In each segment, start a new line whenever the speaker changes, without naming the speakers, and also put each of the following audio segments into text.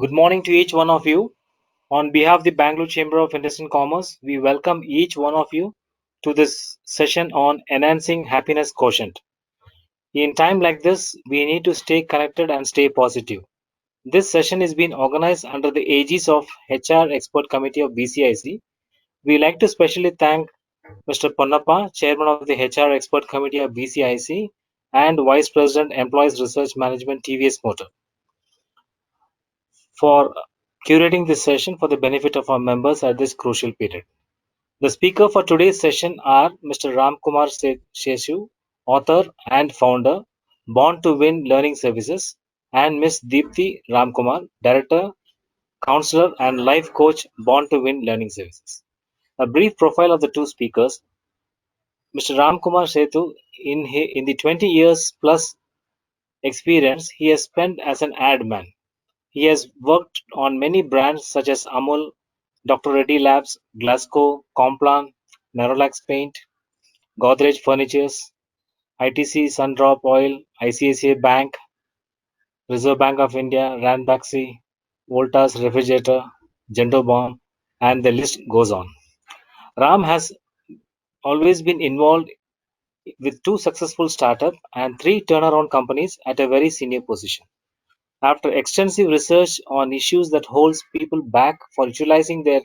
Good morning to each one of you. On behalf of the Bangalore Chamber of Industry and Commerce, we welcome each one of you to this session on enhancing happiness quotient. In time like this, we need to stay connected and stay positive. This session is being organized under the aegis of HR Expert Committee of BCIC. We like to specially thank Mr. Ponnappa, Chairman of the HR Expert Committee of BCIC and Vice President Employees Research Management TVS Motor for curating this session for the benefit of our members at this crucial period. The speaker for today's session are Mr. Ram Kumar Sheshu, author and founder, Born to Win Learning Services, and Ms. Deepthi Ramkumar, director, counselor, and life coach, Born to Win Learning Services. A brief profile of the two speakers. Mr. Ram Kumar Setu, in the 20 years plus experience he has spent as an ad man, he has worked on many brands such as Amul, Dr. Reddy Labs, Glasgow, Complan, Nerolac Paint, Godrej Furnitures, ITC Sundrop Oil, ICICI Bank, Reserve Bank of India, Ranbaxy, Voltas Refrigerator, Gento Bomb, and the list goes on. Ram has always been involved with two successful startups and three turnaround companies at a very senior position. After extensive research on issues that holds people back for utilizing their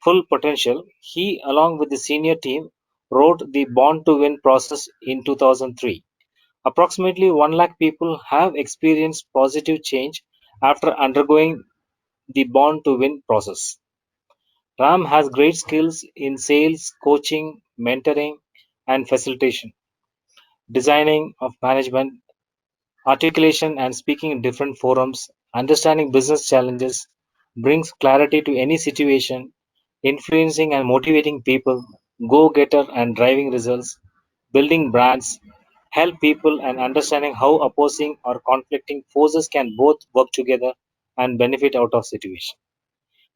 full potential, he, along with the senior team, wrote the Born to Win process in 2003. Approximately 1 lakh people have experienced positive change after undergoing the Born to Win process. Ram has great skills in sales, coaching, mentoring, and facilitation, designing of management, articulation and speaking in different forums, understanding business challenges, brings clarity to any situation, influencing and motivating people, go-getter and driving results, building brands, help people and understanding how opposing or conflicting forces can both work together and benefit out of situation.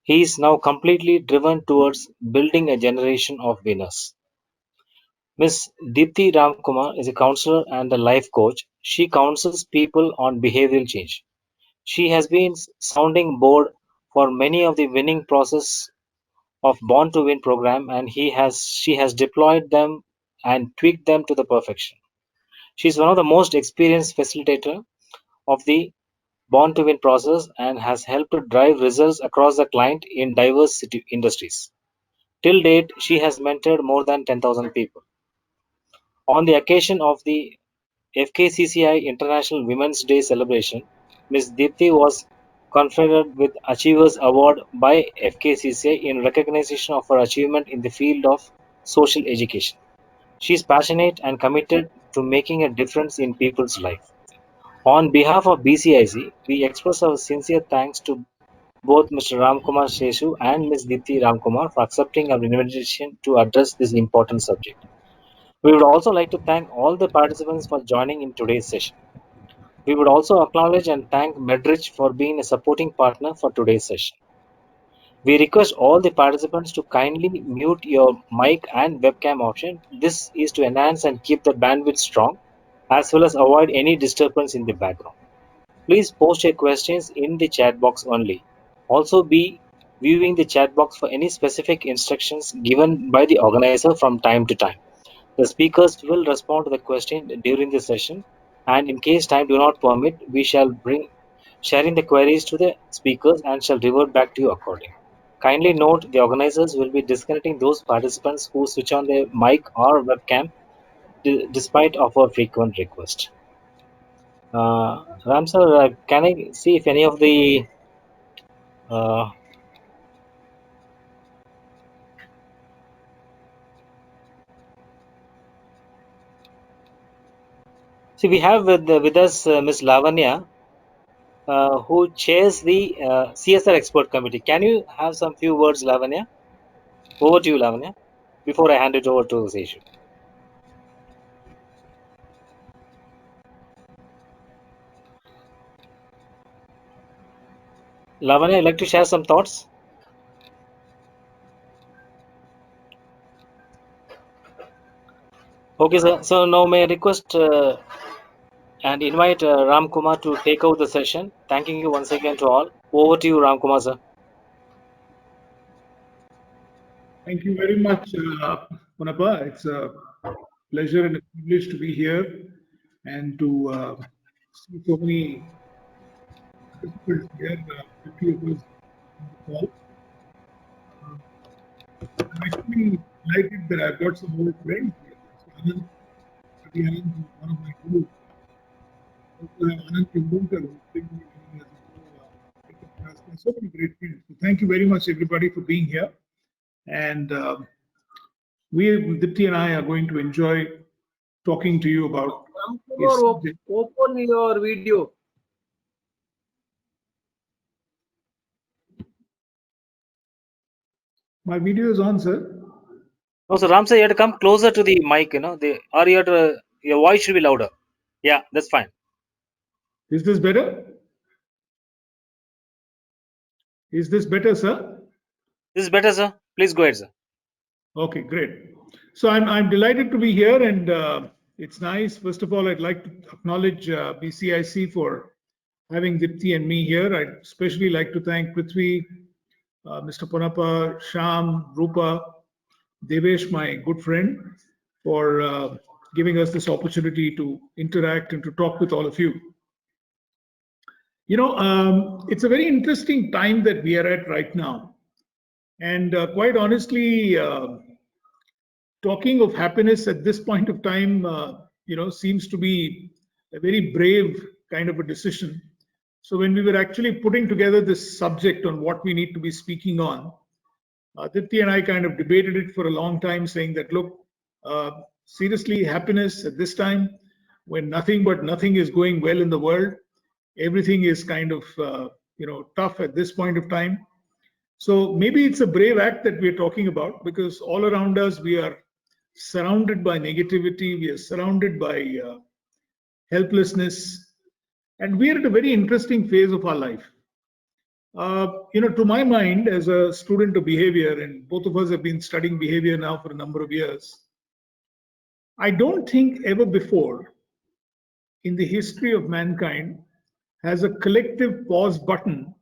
He is now completely driven towards building a generation of winners. Ms. Deepthi Ramkumar is a counselor and a life coach. She counsels people on behavioral change. She has been sounding board for many of the winning process of Born to Win program and she has deployed them and tweaked them to the perfection. She is one of the most experienced facilitator of the Born to Win process and has helped to drive results across the client in diverse industries. Till date, she has mentored more than 10,000 people. On the occasion of the FKCCI International Women's Day celebration, Ms. Deepthi was conferred with Achievers Award by FKCCI in recognition of her achievement in the field of social education. She is passionate and committed to making a difference in people's life. On behalf of BCIC, we express our sincere thanks to both Mr. Ramkumar Sheshu and Ms. Deepthi Ramkumar for accepting our invitation to address this important subject. We would also like to thank all the participants for joining in today's session. We would also acknowledge and thank Medrich for being a supporting partner for today's session. We request all the participants to kindly mute your mic and webcam option. This is to enhance and keep the bandwidth strong, as well as avoid any disturbance in the background. Please post your questions in the chat box only. Also be viewing the chat box for any specific instructions given by the organizer from time to time. The speakers will respond to the question during the session, and in case time do not permit, we shall bring sharing the queries to the speakers and shall revert back to you accordingly. Kindly note the organizers will be disconnecting those participants who switch on their mic or webcam despite of our frequent request. Ram sir, can I see if any of the uh, see we have with us Ms. Lavanya, who chairs the CSR Expert Committee. Can you have some few words, Lavanya? Over to you, Lavanya, before I hand it over to Seshu. Lavanya, I'd like to share some thoughts. Okay, sir. So now may I request and invite Ram Kumar to take over the session. Thanking you once again to all. Over to you, Ram Kumar sir.
Thank you very much, Punappa. It's a pleasure and a privilege to be here and to see so many participants here, 50 of us on the call. I'm actually delighted that I've got some old friends here. So Anand Anand, who's one of my gurus. Also have Anand Tendulkar, who's been with me as a guru. So many great friends. So thank you very much, everybody, for being here. And Dipti and I are going to enjoy talking to you about
open your video.
My video is on, sir.
No, so Ram sir, you have to come closer to the mic, or you have to, your voice should be louder. Yeah, that's fine.
Is this better? Is this better, sir?
This is better, sir. Please go ahead, sir.
Okay, great. So I'm delighted to be here, and it's nice. First of all, I'd like to acknowledge BCIC for having Dipti and me here. I'd especially like to thank Prithvi, Mr. Punappa, Sham, Rupa, Devesh, my good friend, for giving us this opportunity to interact and to talk with all of you. It's a very interesting time that we are at right now. And quite honestly, talking of happiness at this point of time, seems to be a very brave kind of a decision. So when we were actually putting together this subject on what we need to be speaking on, Dipti and I kind of debated it for a long time, saying that, look, seriously, happiness at this time, when nothing but nothing is going well in the world, everything is kind of, tough at this point of time. So maybe it's a brave act that we're talking about, because all around us we are surrounded by negativity, we are surrounded by helplessness, and we are at a very interesting phase of our life. To my mind, as a student of behavior, and both of us have been studying behavior now for a number of years, I don't think ever before in the history of mankind has a collective pause button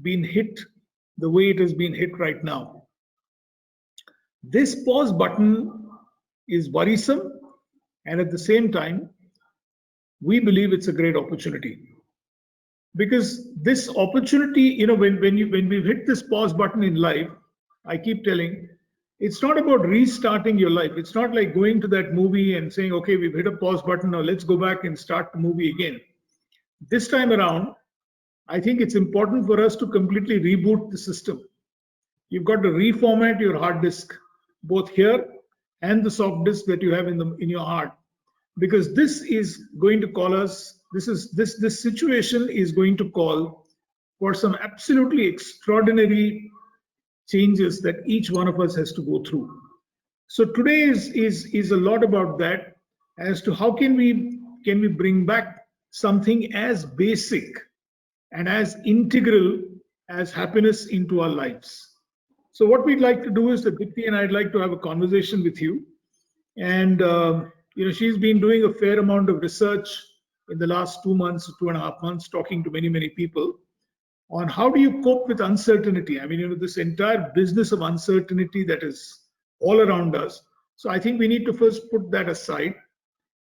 been hit the way it has been hit right now. This pause button is worrisome, and at the same time, we believe it's a great opportunity. Because this opportunity, when we've hit this pause button in life, I keep telling, it's not about restarting your life. It's not like going to that movie and saying, okay, we've hit a pause button, now let's go back and start the movie again. This time around, I think it's important for us to completely reboot the system. You've got to reformat your hard disk, both here and the soft disk that you have in your heart, because this is going to call us. This situation is going to call for some absolutely extraordinary changes that each one of us has to go through. So today is a lot about that, as to how can we bring back something as basic and as integral as happiness into our lives. So what we'd like to do is that Dipti and I'd like to have a conversation with you. And she's been doing a fair amount of research in the last 2 months, 2.5 months, talking to many people on how do you cope with uncertainty. I mean, this entire business of uncertainty that is all around us. So I think we need to first put that aside,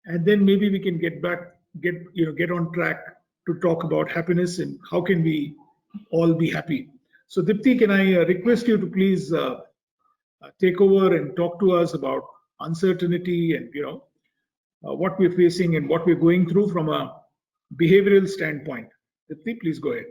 and then maybe we can get on track to talk about happiness and how can we all be happy. So Dipti, can I request you to please take over and talk to us about uncertainty and what we're facing and what we're going through from a behavioral standpoint. Dipti, please go ahead.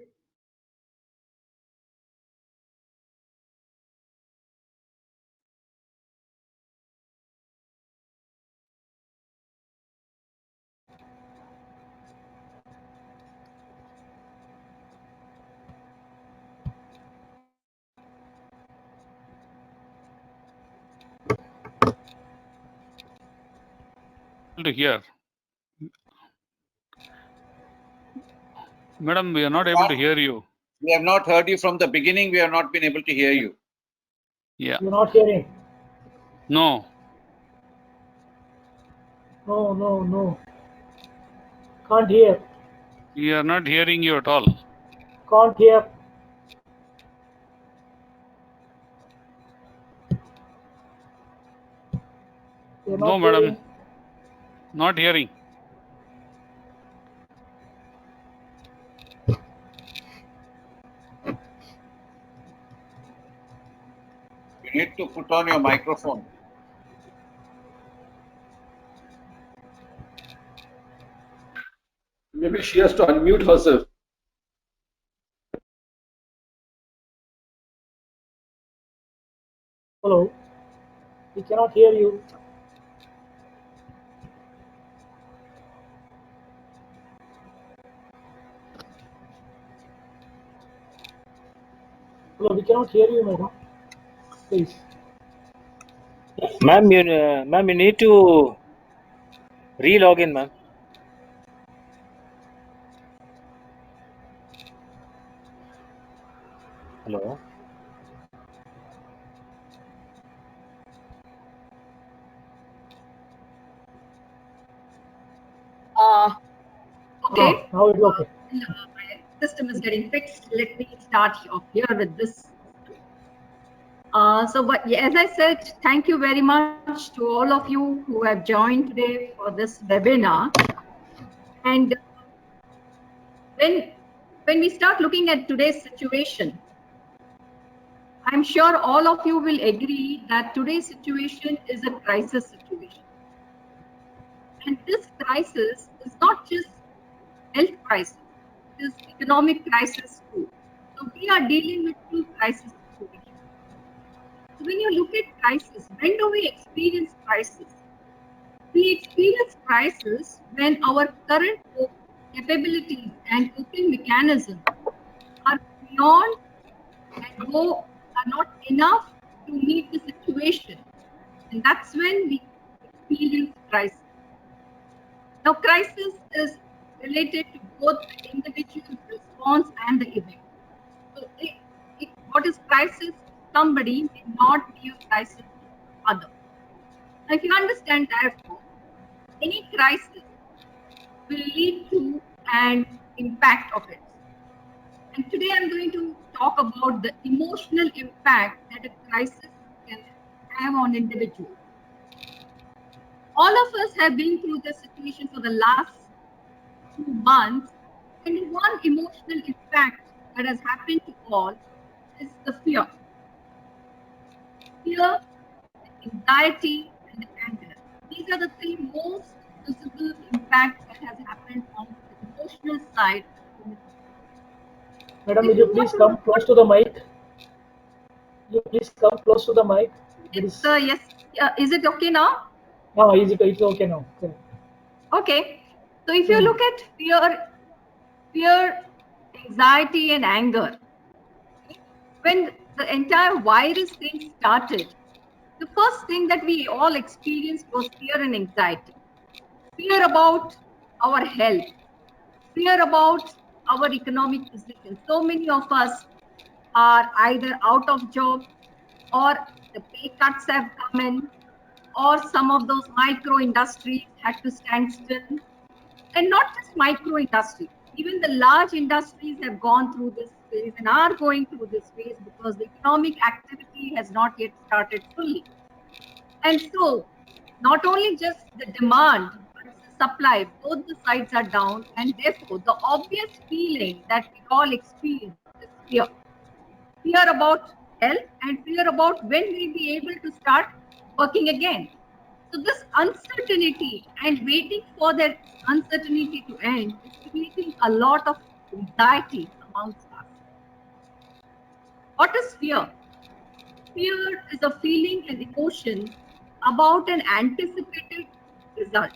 To hear. Madam, we are not able to hear you.
We have not heard you from the beginning. We have not been able to hear you.
Yeah.
You're not hearing.
No.
No. Can't hear.
We are not hearing you at all.
Can't hear. You're
No,
not
madam.
hearing?
Not hearing.
You need to put on your microphone.
Maybe she has to unmute herself.
Hello? We cannot hear you. Hello, we cannot hear you, madam. Please.
Ma'am, you need to re-log in, ma'am. Hello.
Okay,
Now it's okay.
my system is getting fixed. Let me start off here with this. But yeah, as I said, thank you very much to all of you who have joined today for this webinar. And when we start looking at today's situation, I'm sure all of you will agree that today's situation is a crisis situation. And this crisis is not just health crisis, it is economic crisis too. So we are dealing with two crisis situations. So when you look at crisis, when do we experience crisis? We experience crisis when our current capabilities and coping mechanisms are beyond and are not enough to meet the situation. And that's when we experience crisis. Now, crisis is related to both the individual's response and the event. So, what is crisis? Somebody may not be a crisis to other. Now, if you understand, therefore, any crisis will lead to an impact of it. And today I'm going to talk about the emotional impact that a crisis can have on individuals. All of us have been through this situation for the last 2 months, and one emotional impact that has happened to all is the fear. Fear, anxiety, and anger. These are the three most visible impacts that has happened on the emotional side.
Madam, will you please come close to the mic? Will you please come close to the mic?
Yes. Is it okay now?
No, it's okay now. Okay.
Okay. So if you look at fear, anxiety, and anger, when the entire virus thing started, the first thing that we all experienced was fear and anxiety. Fear about our health, fear about our economic position. So many of us are either out of job, or the pay cuts have come in, or some of those micro industries had to stand still. And not just micro industries, even the large industries have gone through this phase and are going through this phase because the economic activity has not yet started fully. And so, not only just the demand, but the supply, both the sides are down, and therefore the obvious feeling that we all experience is fear. Fear about health and fear about when we'll be able to start working again. So this uncertainty and waiting for that uncertainty to end is creating a lot of anxiety amongst us. What is fear? Fear is a feeling and emotion about an anticipated result.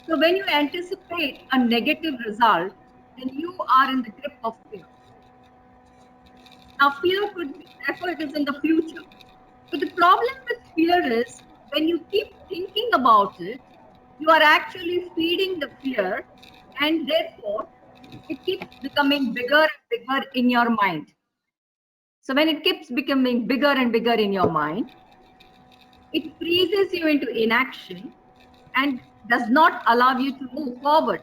So when you anticipate a negative result, then you are in the grip of fear. Now fear could be, therefore it is in the future. But the problem with fear is when you keep thinking about it, you are actually feeding the fear, and therefore it keeps becoming bigger and bigger in your mind. So when it keeps becoming bigger and bigger in your mind, it freezes you into inaction and does not allow you to move forward.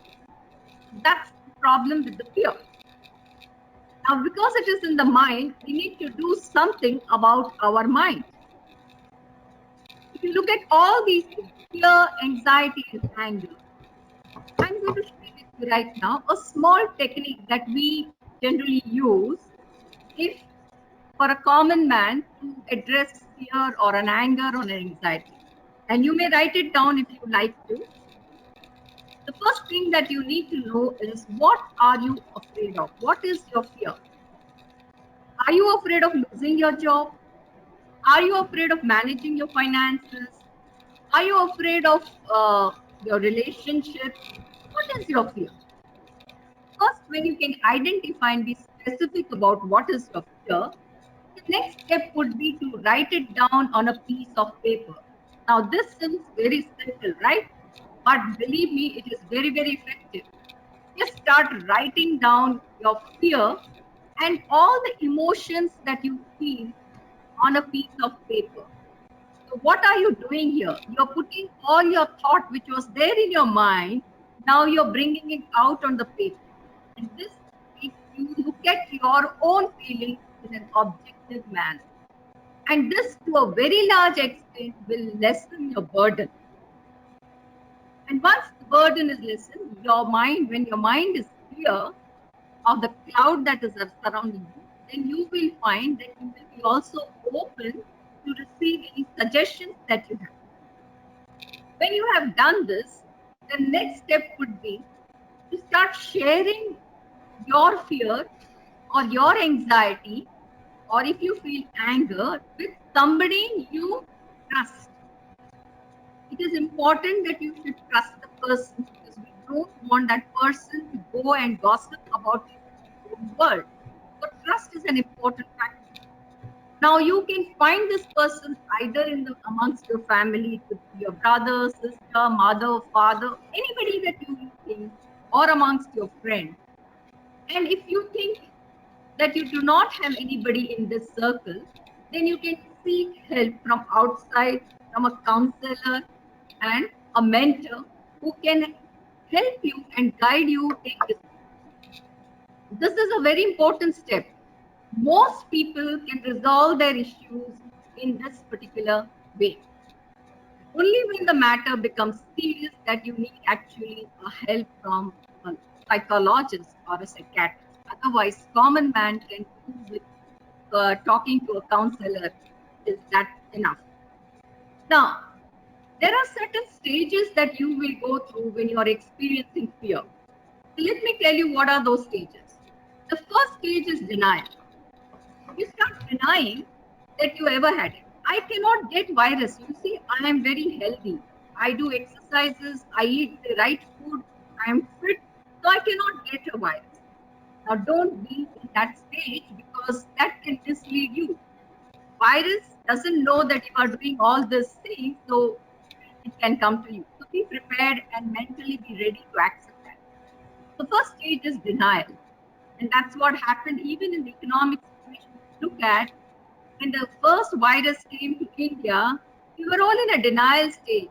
That's the problem with the fear. Now, because it is in the mind, we need to do something about our mind. If you look at all these things, fear, anxiety, and anger, I'm going to share with you right now a small technique that we generally use if for a common man to address fear or an anger or an anxiety. And you may write it down if you like to. The first thing that you need to know is, what are you afraid of? What is your fear? Are you afraid of losing your job? Are you afraid of managing your finances? Are you afraid of your relationship? What is your fear? First, when you can identify and be specific about what is your fear, the next step would be to write it down on a piece of paper. Now, this seems very simple, right? But believe me, it is very, very effective. Just start writing down your fear and all the emotions that you feel on a piece of paper. So what are you doing here? You're putting all your thought which was there in your mind, now you're bringing it out on the paper. And this makes you look at your own feelings in an objective manner. And this, to a very large extent, will lessen your burden. And once the burden is lessened, your mind, when your mind is clear of the cloud that is surrounding you, then you will find that you will be also open to receive any suggestions that you have. When you have done this, the next step would be to start sharing your fear or your anxiety, or if you feel anger, with somebody you trust. It is important that you should trust the person, because we don't want that person to go and gossip about you in the own world. So trust is an important factor. Now you can find this person either in the amongst your family, it could be your brother, sister, mother, father, anybody that you think, or amongst your friends. And if you think that you do not have anybody in this circle, then you can seek help from outside, from a counselor and a mentor who can help you and guide you take this. This is a very important step. Most people can resolve their issues in this particular way. Only when the matter becomes serious that you need actually a help from a psychologist or a psychiatrist. Otherwise, common man can do with talking to a counselor. Is that enough? Now, there are certain stages that you will go through when you are experiencing fear. So let me tell you what are those stages. The first stage is denial. You start denying that you ever had it. I cannot get virus. You see, I am very healthy. I do exercises. I eat the right food. I am fit. So I cannot get a virus. Now, don't be in that stage, because that can mislead you. Virus doesn't know that you are doing all these things, so it can come to you. So be prepared and mentally be ready to accept that. The first stage is denial. And that's what happened even in the economic situation. Look at when the first virus came to India, we were all in a denial stage.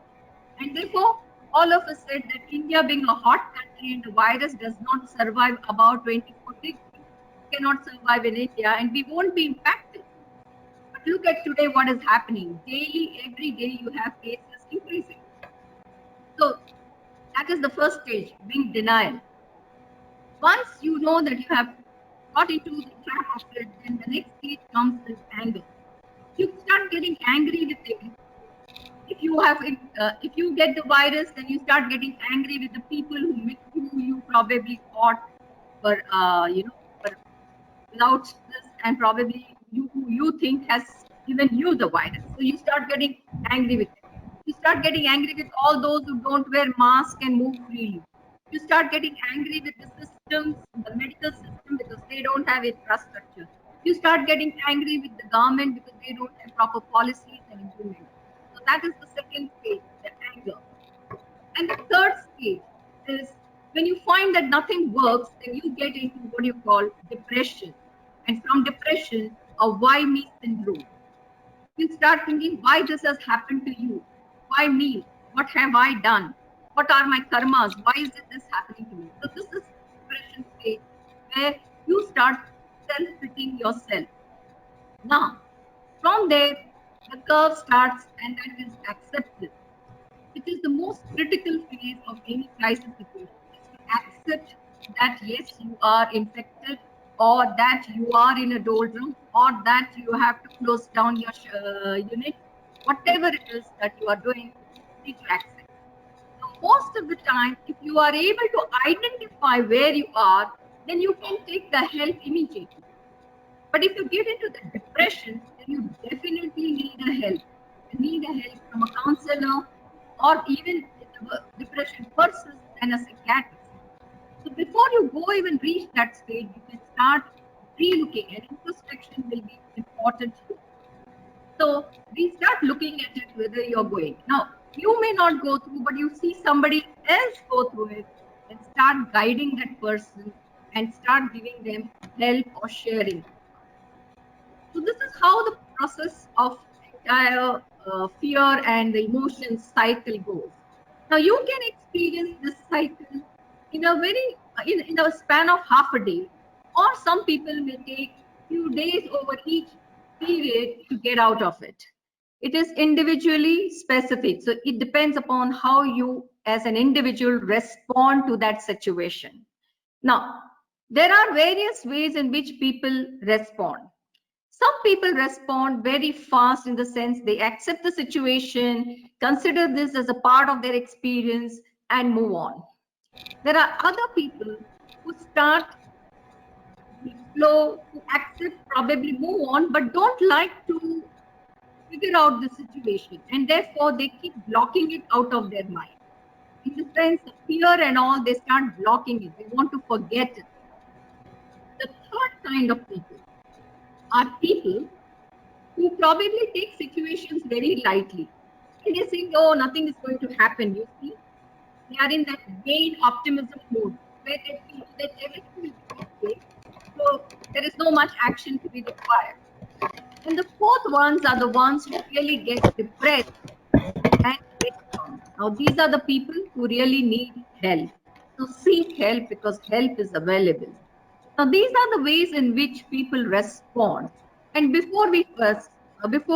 And therefore, all of us said that India, being a hot country and the virus does not survive about 24 degrees, cannot survive in India and we won't be impacted. But look at today what is happening. Daily, every day you have cases increasing. So that is the first stage, being denial. Once you know that you have got into the trap of it, then the next stage comes is anger. You start getting angry with everything. If you get the virus, then you start getting angry with the people who you probably thought were were without this, and probably who you think has given you the virus. So you start getting angry with them. You start getting angry with all those who don't wear masks and move freely. You start getting angry with the systems, the medical system, because they don't have infrastructure. You start getting angry with the government because they don't have proper policies and implement. So that is the second stage, the anger. And the third stage is when you find that nothing works, then you get into what you call depression. And from depression, a why me syndrome. You start thinking why this has happened to you. Why me? What have I done? What are my karmas? Why is this happening to me? So this is depression stage where you start self-pitying yourself. Now, from there, the curve starts, and that is acceptance. It is the most critical phase of any crisis situation. Is to accept that yes, you are infected, or that you are in a doldrum, or that you have to close down your unit. Whatever it is that you are doing, you need to accept. So most of the time, if you are able to identify where you are, then you can take the help immediately. But if you get into the depression, then you definitely need a help. You need a help from a counselor, or even if the depression persists, then a psychiatrist. So before you go even reach that stage, you can start re-looking, and introspection will be important here. So we start looking at it whether you're going. Now, you may not go through, but you see somebody else go through it, and start guiding that person and start giving them help or sharing. So this is how the process of entire fear and the emotions cycle goes. Now you can experience this cycle in a very in a span of half a day, or some people may take few days over each period to get out of it. It is individually specific, so it depends upon how you as an individual respond to that situation. Now, there are various ways in which people respond. Some people respond very fast in the sense they accept the situation, consider this as a part of their experience, and move on. There are other people who start slow, who accept, probably move on, but don't like to figure out the situation, and therefore they keep blocking it out of their mind. In the sense of fear and all, they start blocking it. They want to forget it. The third kind of people are people who probably take situations very lightly. And they think, oh, nothing is going to happen. You see, they are in that vain optimism mode where they feel that everything will be okay. So there is no much action to be required. And the fourth ones are the ones who really get depressed and break down. Now, these are the people who really need help. So seek help because help is available. Now, these are the ways in which people respond. And before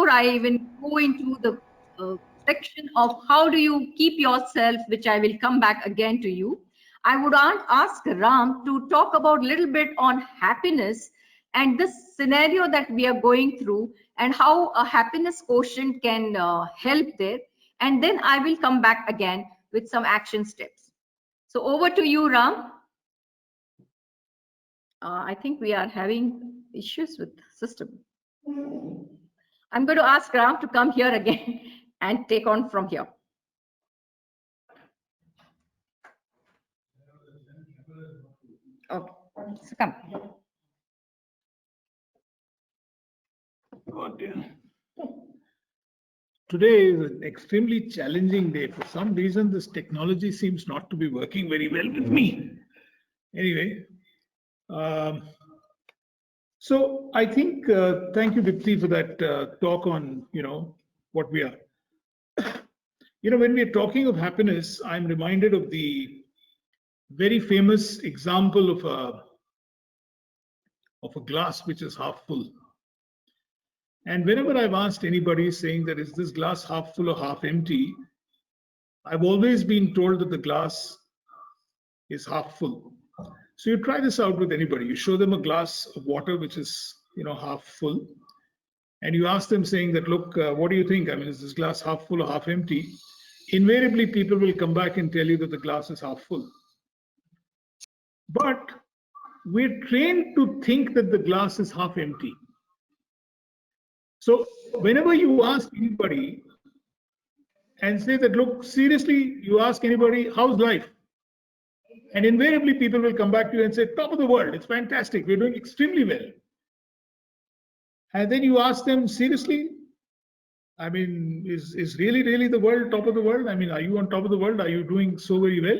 I even go into the section of how do you keep yourself, which I will come back again to you, I would ask Ram to talk about a little bit on happiness and this scenario that we are going through and how a happiness quotient can help there. And then I will come back again with some action steps. So over to you, Ram. I think we are having issues with the system. I'm going to ask Ram to come here again and take on from here. Okay, so come.
Oh dear. Today is an extremely challenging day. For some reason, this technology seems not to be working very well with me. Anyway, so I think, thank you, Dipti, for that talk on, what we are. When we're talking of happiness, I'm reminded of the very famous example of a glass which is half full. And whenever I've asked anybody saying that is this glass half full or half empty, I've always been told that the glass is half full. So you try this out with anybody. You show them a glass of water which is, half full, and you ask them saying that, look, what do you think? I mean, is this glass half full or half empty? Invariably, people will come back and tell you that the glass is half full. But we're trained to think that the glass is half empty. So whenever you ask anybody and say that, look, seriously, you ask anybody, how's life? And invariably people will come back to you and say, top of the world, it's fantastic, we're doing extremely well. And then you ask them, seriously, I mean, is really the world top of the world? I mean, are you on top of the world? Are you doing so very well?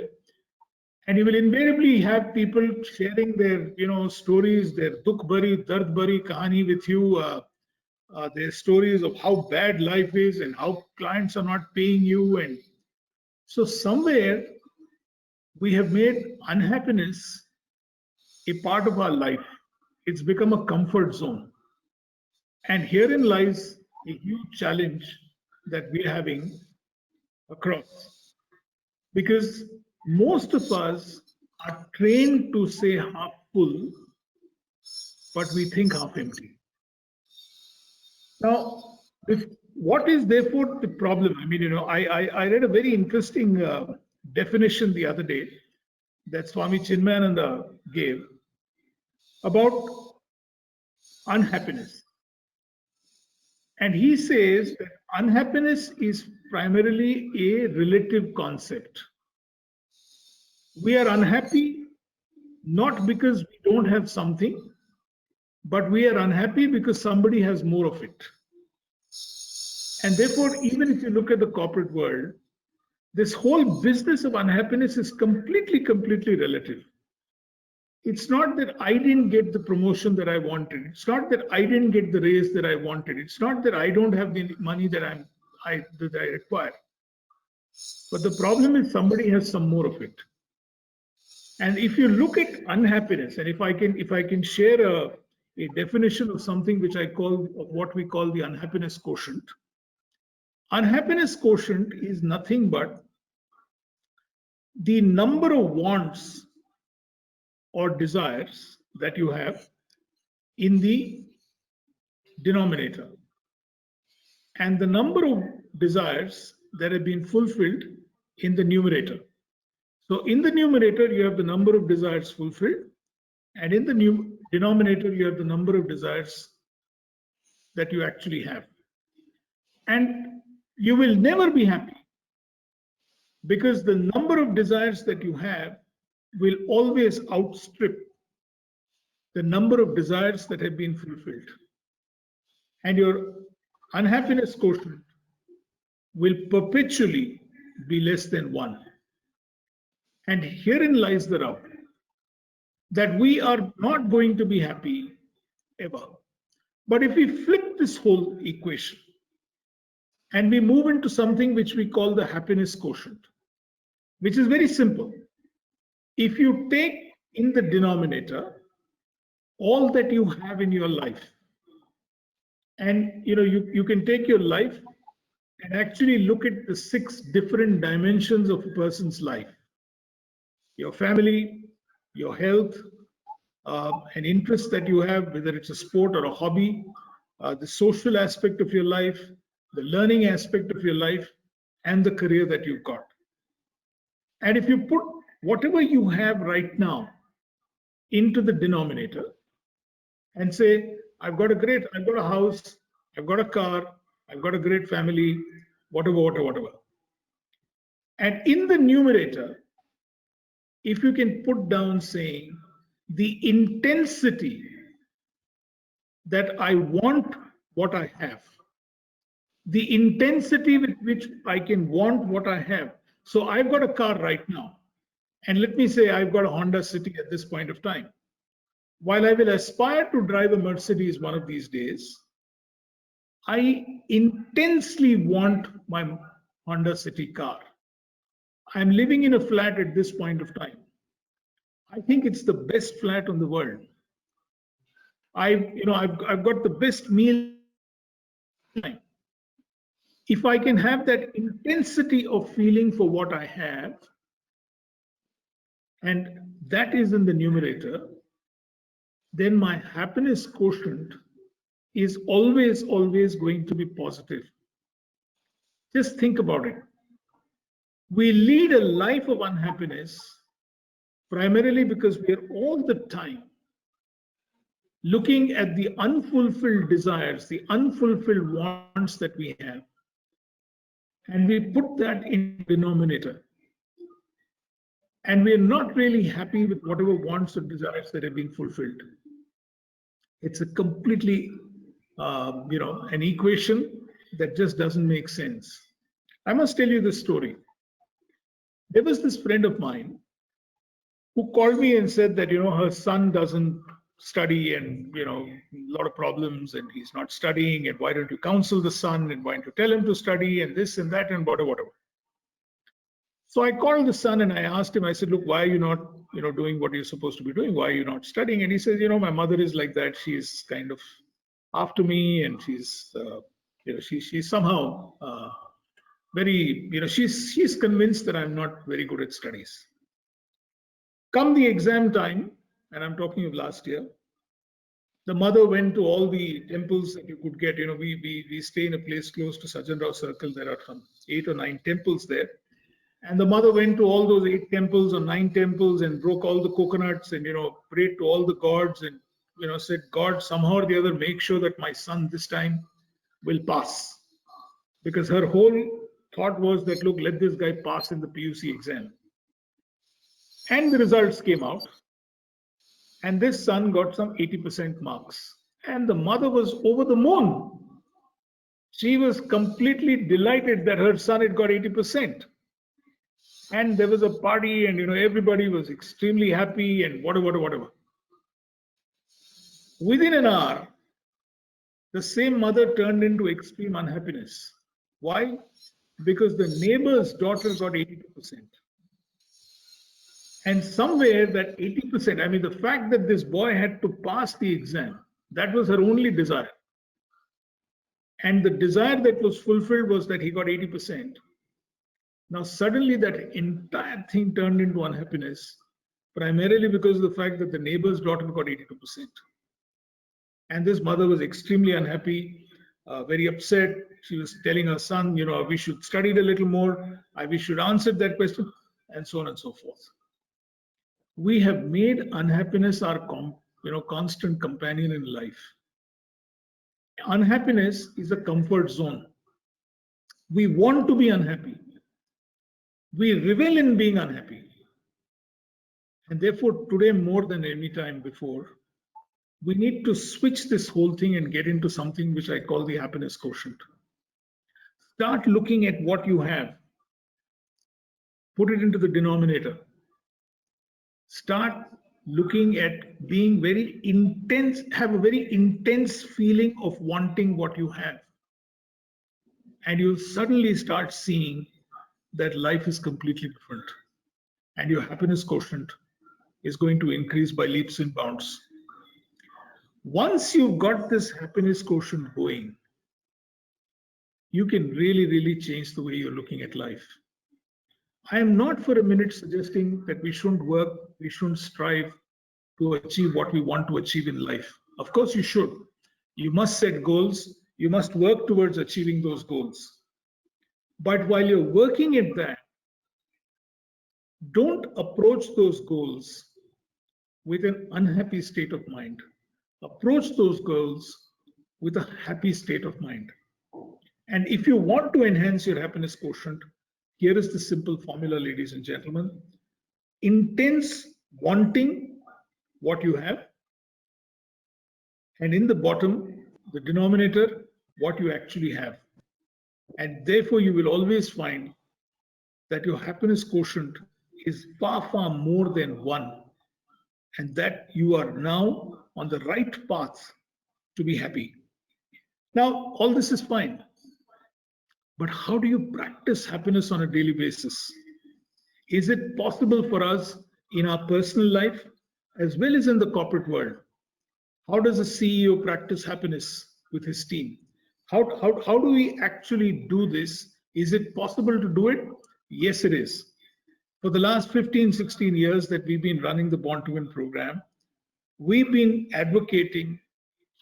And you will invariably have people sharing their, stories, their dukh bari, dard bari kahani with you, their stories of how bad life is and how clients are not paying you. And so somewhere we have made unhappiness a part of our life. It's become a comfort zone. And herein lies a huge challenge that we're having across. Because most of us are trained to say half full, but we think half empty. Now, what is therefore the problem? I mean, I read a very interesting definition the other day that Swami Chinmayananda gave about unhappiness. And he says that unhappiness is primarily a relative concept. We are unhappy not because we don't have something, but we are unhappy because somebody has more of it. And therefore, even if you look at the corporate world, this whole business of unhappiness is completely relative. It's not that I didn't get the promotion that I wanted. It's not that I didn't get the raise that I wanted. It's not that I don't have the money that I require. But the problem is somebody has some more of it. And if you look at unhappiness, and if I can share a definition of something which I call, of what we call the unhappiness quotient. Unhappiness quotient is nothing but the number of wants or desires that you have in the denominator and the number of desires that have been fulfilled in the numerator. So in the numerator, you have the number of desires fulfilled, and in the denominator, you have the number of desires that you actually have. And you will never be happy because the number of desires that you have will always outstrip the number of desires that have been fulfilled. And your unhappiness quotient will perpetually be less than 1. And herein lies the rub, that we are not going to be happy ever. But if we flip this whole equation and we move into something which we call the happiness quotient, which is very simple. If you take in the denominator all that you have in your life, and you can take your life and actually look at the 6 different dimensions of a person's life: your family, your health, an interest that you have, whether it's a sport or a hobby, the social aspect of your life, the learning aspect of your life, and the career that you've got. And if you put whatever you have right now into the denominator and say, I've got a house, I've got a car, I've got a great family, whatever. And in the numerator, if you can put down saying the intensity that I want what I have, the intensity with which I can want what I have. So I've got a car right now, and let me say I've got a Honda City at this point of time. While I will aspire to drive a Mercedes one of these days, I intensely want my Honda City car. I'm living in a flat at this point of time. I think it's the best flat in the world. I've got the best meal. If I can have that intensity of feeling for what I have, and that is in the numerator, then my happiness quotient is always going to be positive. Just think about it. We lead a life of unhappiness primarily because we are all the time looking at the unfulfilled desires, the unfulfilled wants that we have, and we put that in the denominator. And we are not really happy with whatever wants or desires that have been fulfilled. It's a completely, an equation that just doesn't make sense. I must tell you this story. There was this friend of mine who called me and said that, her son doesn't study and, a lot of problems, and he's not studying, and why don't you counsel the son, and why don't you tell him to study, and this and that and whatever. So I called the son and I asked him, I said, look, why are you not, doing what you're supposed to be doing? Why are you not studying? And he says, my mother is like that. She's kind of after me, and she's, she's somehow very, she's convinced that I'm not very good at studies. Come the exam time, and I'm talking of last year, the mother went to all the temples that you could get. We stay in a place close to Sajjan Rao Circle. There are some 8 or 9 temples there. And the mother went to all those 8 temples or 9 temples and broke all the coconuts and, prayed to all the gods and, said, God, somehow or the other, make sure that my son this time will pass. Because her whole thought was that, look, let this guy pass in the PUC exam. And the results came out. And this son got some 80% marks. And the mother was over the moon. She was completely delighted that her son had got 80%. And there was a party and, everybody was extremely happy and whatever. Within an hour, the same mother turned into extreme unhappiness. Why? Because the neighbor's daughter got 82%. And somewhere that 80%, the fact that this boy had to pass the exam, that was her only desire. And the desire that was fulfilled was that he got 80%. Now, suddenly that entire thing turned into unhappiness, primarily because of the fact that the neighbor's daughter got 82%. And this mother was extremely unhappy, very upset. She was telling her son, we should study a little more. We should answer that question, and so on and so forth. We have made unhappiness our constant companion in life. Unhappiness is a comfort zone. We want to be unhappy. We revel in being unhappy. And therefore, today more than any time before, we need to switch this whole thing and get into something which I call the happiness quotient. Start looking at what you have. Put it into the denominator. Start looking at being very intense, have a very intense feeling of wanting what you have. And you'll suddenly start seeing that life is completely different. And your happiness quotient is going to increase by leaps and bounds. Once you've got this happiness quotient going, you can really change the way you're looking at life. I am not for a minute suggesting that we shouldn't work, we shouldn't strive to achieve what we want to achieve in life. Of course you should. You must set goals, you must work towards achieving those goals. But while you're working at that, don't approach those goals with an unhappy state of mind. Approach those goals with a happy state of mind. And if you want to enhance your happiness quotient, here is the simple formula, ladies and gentlemen. Intense wanting what you have, and in the bottom, the denominator, what you actually have. And therefore, you will always find that your happiness quotient is far more than 1, and that you are now on the right path to be happy. Now, all this is fine. But how do you practice happiness on a daily basis? Is it possible for us in our personal life as well as in the corporate world? How does a CEO practice happiness with his team? How do we actually do this? Is it possible to do it? Yes, it is. For the last 15, 16 years that we've been running the Born to Win program, we've been advocating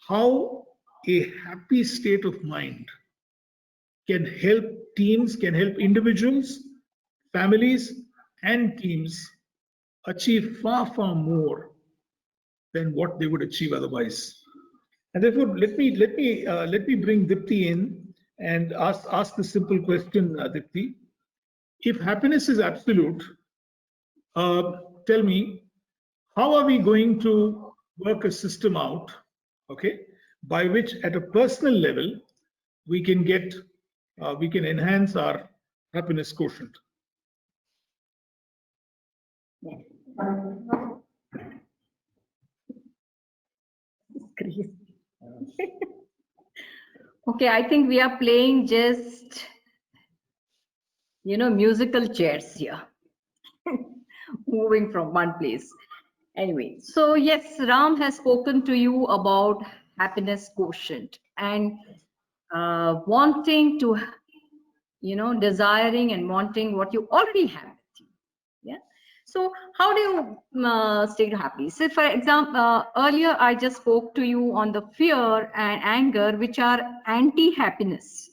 how a happy state of mind can help teams, can help individuals, families, and teams achieve far more than what they would achieve otherwise. And therefore, let me bring Dipti in and ask the simple question, Dipti. If happiness is absolute, tell me, how are we going to work a system out, okay, by which at a personal level we can get we can enhance our happiness quotient?
Okay, I think we are playing just, musical chairs here, moving from one place. Anyway, so yes, Ram has spoken to you about happiness quotient, and wanting to, desiring and wanting what you already have. Yeah. So how do you stay happy? So for example, earlier I just spoke to you on the fear and anger, which are anti-happiness.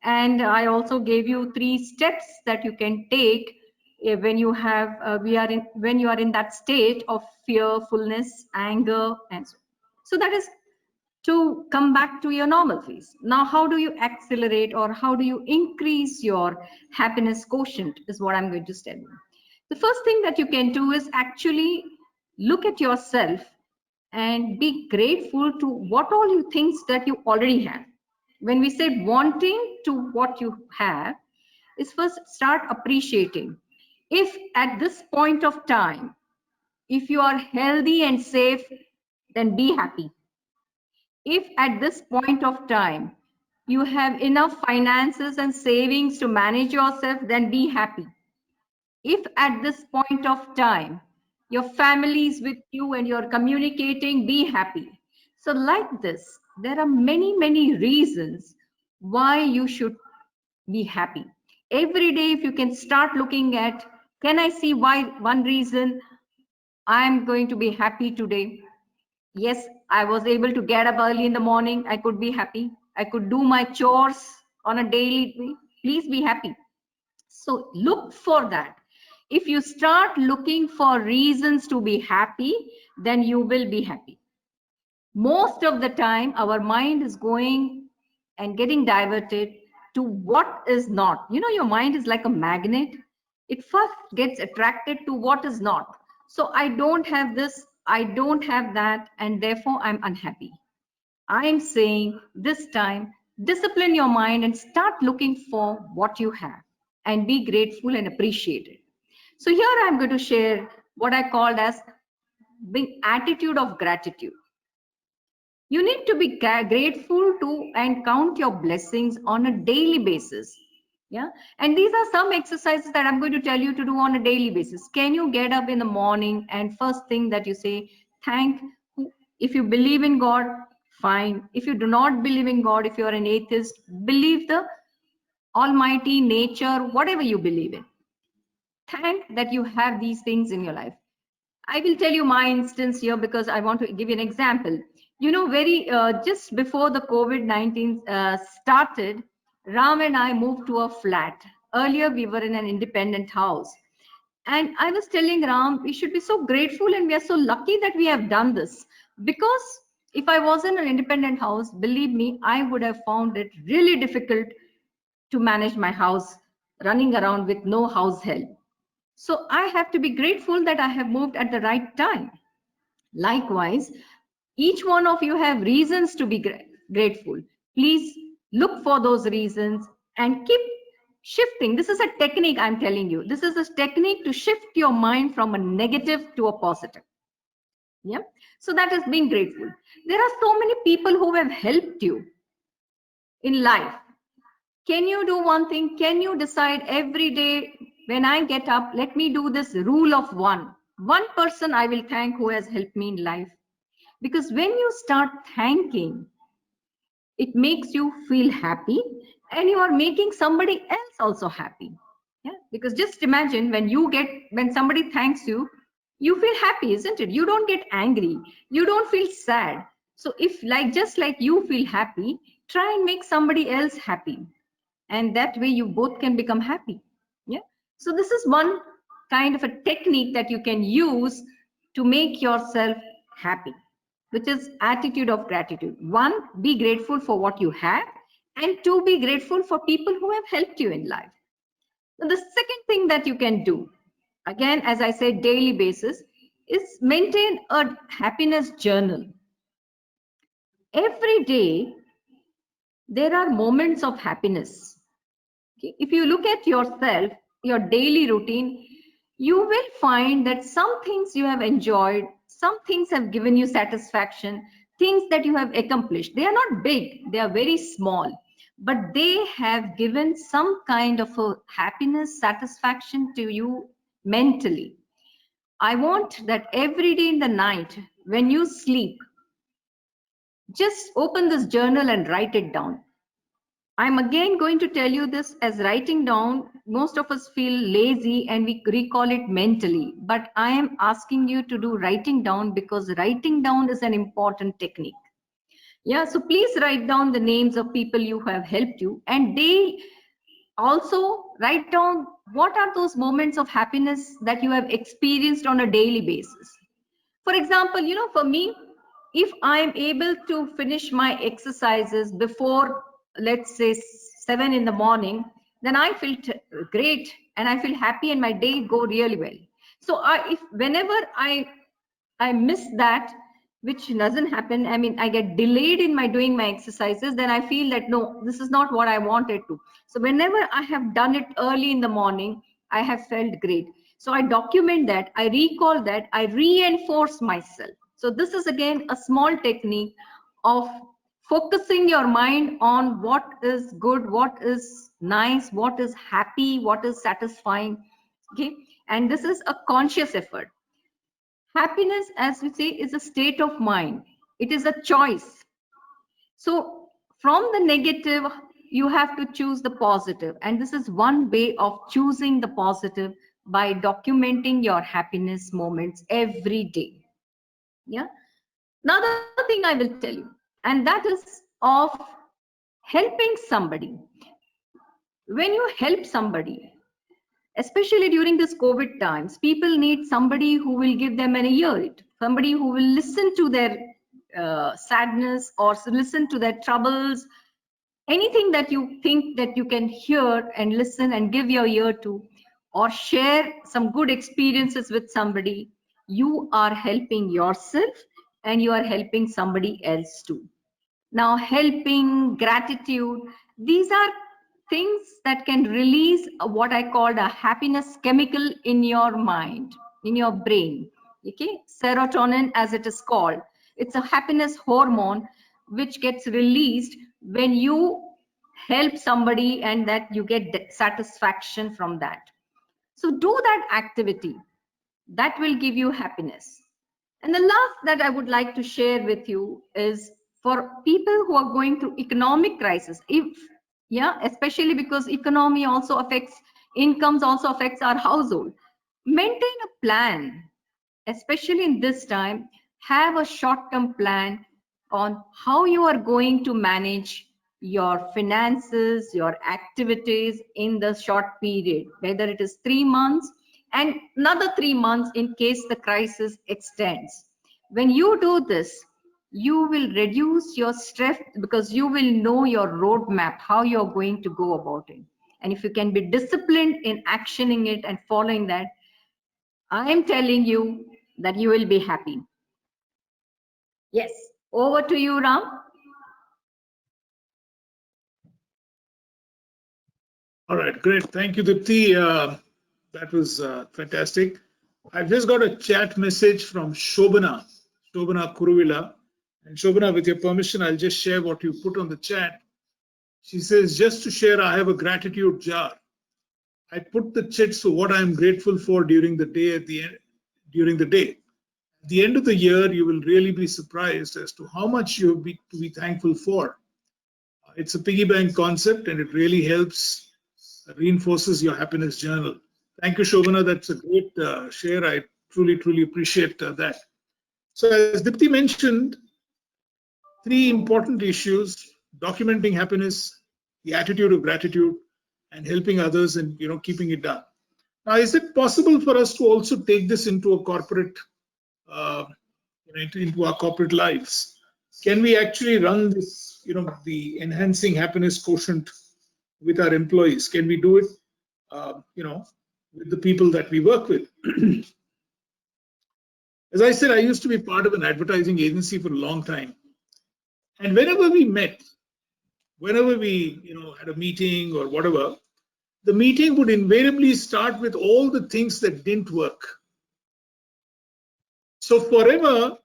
And I also gave you 3 steps that you can take when you have, when you are in that state of fearfulness, anger, and so. So that is to come back to your normal phase. Now, how do you accelerate or how do you increase your happiness quotient is what I'm going to tell you. The first thing that you can do is actually look at yourself and be grateful to what all you think that you already have. When we say wanting to what you have, is first start appreciating. If at this point of time, if you are healthy and safe, then be happy. If at this point of time you have enough finances and savings to manage yourself, then be happy. If at this point of time your family is with you and you're communicating, be happy. So like this, there are many reasons why you should be happy. Every day, if you can start looking at, can I see why one reason I'm going to be happy today? Yes, I was able to get up early in the morning. I could be happy. I could do my chores on a daily basis. Please be happy. So look for that. If you start looking for reasons to be happy, then you will be happy. Most of the time, our mind is going and getting diverted to what is not. Your mind is like a magnet. It first gets attracted to what is not. So I don't have this, I don't have that, and therefore I'm unhappy. I'm saying this time, discipline your mind and start looking for what you have and be grateful and appreciate it. So here I'm going to share what I called as being attitude of gratitude. You need to be grateful to and count your blessings on a daily basis. Yeah. And these are some exercises that I'm going to tell you to do on a daily basis. Can you get up in the morning and first thing that you say, thank, if you believe in God, fine. If you do not believe in God, if you are an atheist, believe the almighty nature, whatever you believe in. Thank that you have these things in your life. I will tell you my instance here because I want to give you an example. Just before the COVID-19 started, Ram and I moved to a flat. Earlier, we were in an independent house. And I was telling Ram, we should be so grateful and we are so lucky that we have done this. Because if I was in an independent house, believe me, I would have found it really difficult to manage my house, running around with no house help. So I have to be grateful that I have moved at the right time. Likewise, each one of you have reasons to be grateful. Please look for those reasons and keep shifting. This is a technique I'm telling you. This is a technique to shift your mind from a negative to a positive. Yeah. So that is being grateful. There are so many people who have helped you in life. Can you do one thing? Can you decide every day when I get up, let me do this rule of one. One person I will thank who has helped me in life. Because when you start thanking, it makes you feel happy and you are making somebody else also happy. Yeah? Because just imagine when somebody thanks you, you feel happy, isn't it? You don't get angry. You don't feel sad. So if just like you feel happy, try and make somebody else happy. And that way you both can become happy. Yeah. So this is one kind of a technique that you can use to make yourself happy, which is attitude of gratitude. One, be grateful for what you have, and two, be grateful for people who have helped you in life. Now, the second thing that you can do, again, as I said, daily basis, is maintain a happiness journal. Every day, there are moments of happiness. Okay? If you look at yourself, your daily routine, you will find that some things you have enjoyed, some things have given you satisfaction, things that you have accomplished. They are not big, they are very small, but they have given some kind of a happiness, satisfaction to you mentally. I want that every day in the night, when you sleep, just open this journal and write it down. I'm again going to tell you this as writing down. Most of us feel lazy and we recall it mentally, but I am asking you to do writing down because writing down is an important technique. Yeah, so please write down the names of people you have helped you, and they also write down what are those moments of happiness that you have experienced on a daily basis. For example, for me, if I am able to finish my exercises before, let's say, 7 in the morning, then I feel great and I feel happy and my day go really well. So if whenever I miss that, which doesn't happen, I mean, I get delayed in my doing my exercises, then I feel that no, this is not what I wanted to. So whenever I have done it early in the morning, I have felt great. So I document that, I recall that, I reinforce myself. So this is again a small technique of focusing your mind on what is good, what is nice, what is happy, what is satisfying. Okay, and this is a conscious effort. Happiness, as we say, is a state of mind. It is a choice. So from the negative, you have to choose the positive. And this is one way of choosing the positive, by documenting your happiness moments every day. Yeah. Another thing I will tell you, and that is of helping somebody. When you help somebody, especially during this COVID times, people need somebody who will give them an ear, somebody who will listen to their sadness or listen to their troubles, anything that you think that you can hear and listen and give your ear to, or share some good experiences with somebody. You are helping yourself and you are helping somebody else too. Now, helping, gratitude, these are things that can release what I called a happiness chemical in your mind, in your brain. Okay, serotonin, as it is called. It's a happiness hormone which gets released when you help somebody and that you get satisfaction from that. So do that activity. That will give you happiness. And the last that I would like to share with you is for people who are going through economic crisis, especially because economy also affects, incomes also affects our household. Maintain a plan, especially in this time. Have a short-term plan on how you are going to manage your finances, your activities in the short period, whether it is 3 months and another 3 months in case the crisis extends. When you do this, you will reduce your stress because you will know your roadmap, how you're going to go about it. And if you can be disciplined in actioning it and following that, I am telling you that you will be happy. Yes, over to you, Ram.
All right, great. Thank you, Dipti. That was fantastic. I've just got a chat message from Shobana Kuruvila. And Shobana, with your permission, I'll just share what you put on the chat. She says, just to share, I have a gratitude jar. I put the chits for what I'm grateful for during the day at the end. At the end of the year, you will really be surprised as to how much you'll be to be thankful for. It's a piggy bank concept and it really helps, reinforces your happiness journal. Thank you, Shobana. That's a great share. I truly appreciate that. So as Dipti mentioned, 3 important issues: documenting happiness, the attitude of gratitude, and helping others and keeping it done. Now, is it possible for us to also take this into a corporate, into our corporate lives? Can we actually run this, the enhancing happiness quotient with our employees? Can we do it, with the people that we work with? As I said, I used to be part of an advertising agency for a long time. And whenever we met, whenever we, had a meeting or whatever, the meeting would invariably start with all the things that didn't work. So forever,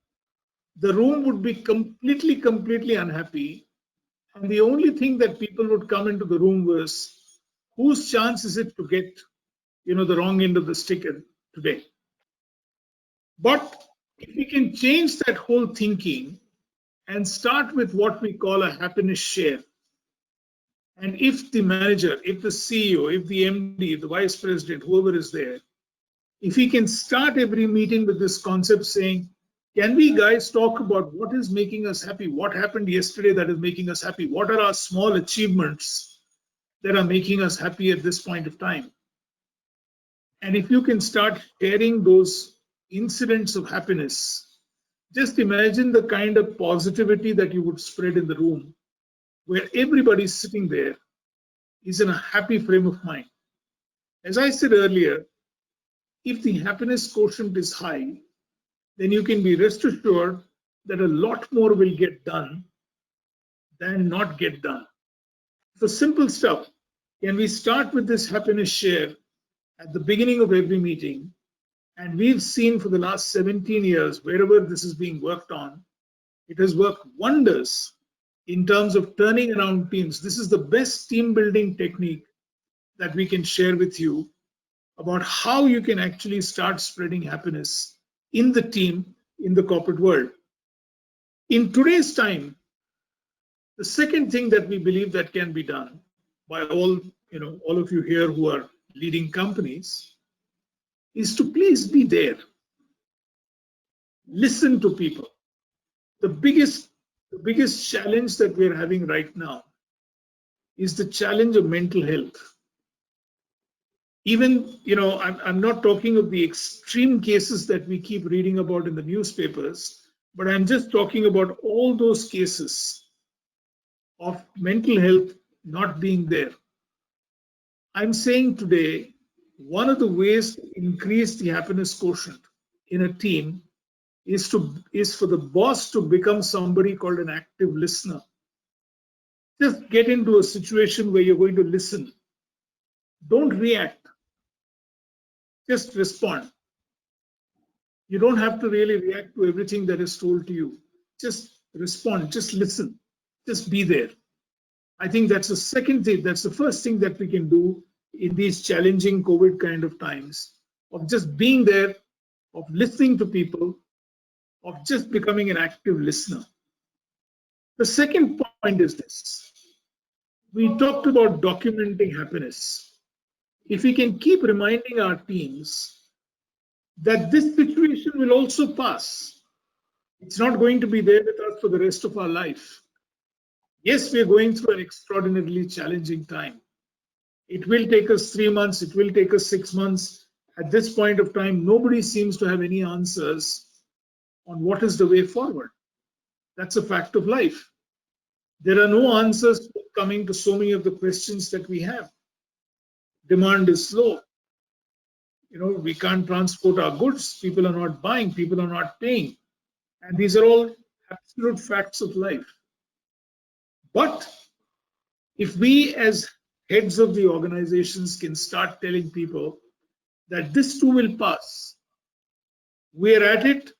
the room would be completely unhappy. And the only thing that people would come into the room was, whose chance is it to get, the wrong end of the stick today? But if we can change that whole thinking and start with what we call a happiness share, And if the manager, if the CEO, if the MD, if the vice president, whoever is there, if he can start every meeting with this concept saying, can we guys talk about what is making us happy? What happened yesterday that is making us happy? What are our small achievements that are making us happy at this point of time? And if you can start sharing those incidents of happiness, just imagine the kind of positivity that you would spread in the room where everybody sitting there is in a happy frame of mind. As I said earlier, if the happiness quotient is high, then you can be rest assured that a lot more will get done than not get done. So simple stuff. Can we start with this happiness share at the beginning of every meeting? And we've seen for the last 17 years, wherever this is being worked on, it has worked wonders in terms of turning around teams. This is the best team building technique that we can share with you about how you can actually start spreading happiness in the team, in the corporate world. In today's time, the second thing that we believe that can be done by all of you here who are leading companies is to please be there. Listen to people. The biggest challenge that we're having right now is the challenge of mental health. Even, I'm not talking of the extreme cases that we keep reading about in the newspapers, but I'm just talking about all those cases of mental health not being there. I'm saying today, one of the ways to increase the happiness quotient in a team is for the boss to become somebody called an active listener. Just get into a situation where you're going to listen. Don't react. Just respond. You don't have to really react to everything that is told to you. Just respond, just listen, just be there. I think that's the second thing, that's the first thing that we can do in these challenging COVID kind of times, of just being there, of listening to people, of just becoming an active listener. The second point is this. We talked about documenting happiness. If we can keep reminding our teams that this situation will also pass, it's not going to be there with us for the rest of our life. Yes, we're going through an extraordinarily challenging time. It will take us 3 months, it will take us 6 months. At this point of time, nobody seems to have any answers on what is the way forward. That's a fact of life. There are no answers coming to so many of the questions that we have. Demand is slow. We can't transport our goods. People are not buying. People are not paying. And these are all absolute facts of life. But if we as heads of the organizations can start telling people that this too will pass, we're at it,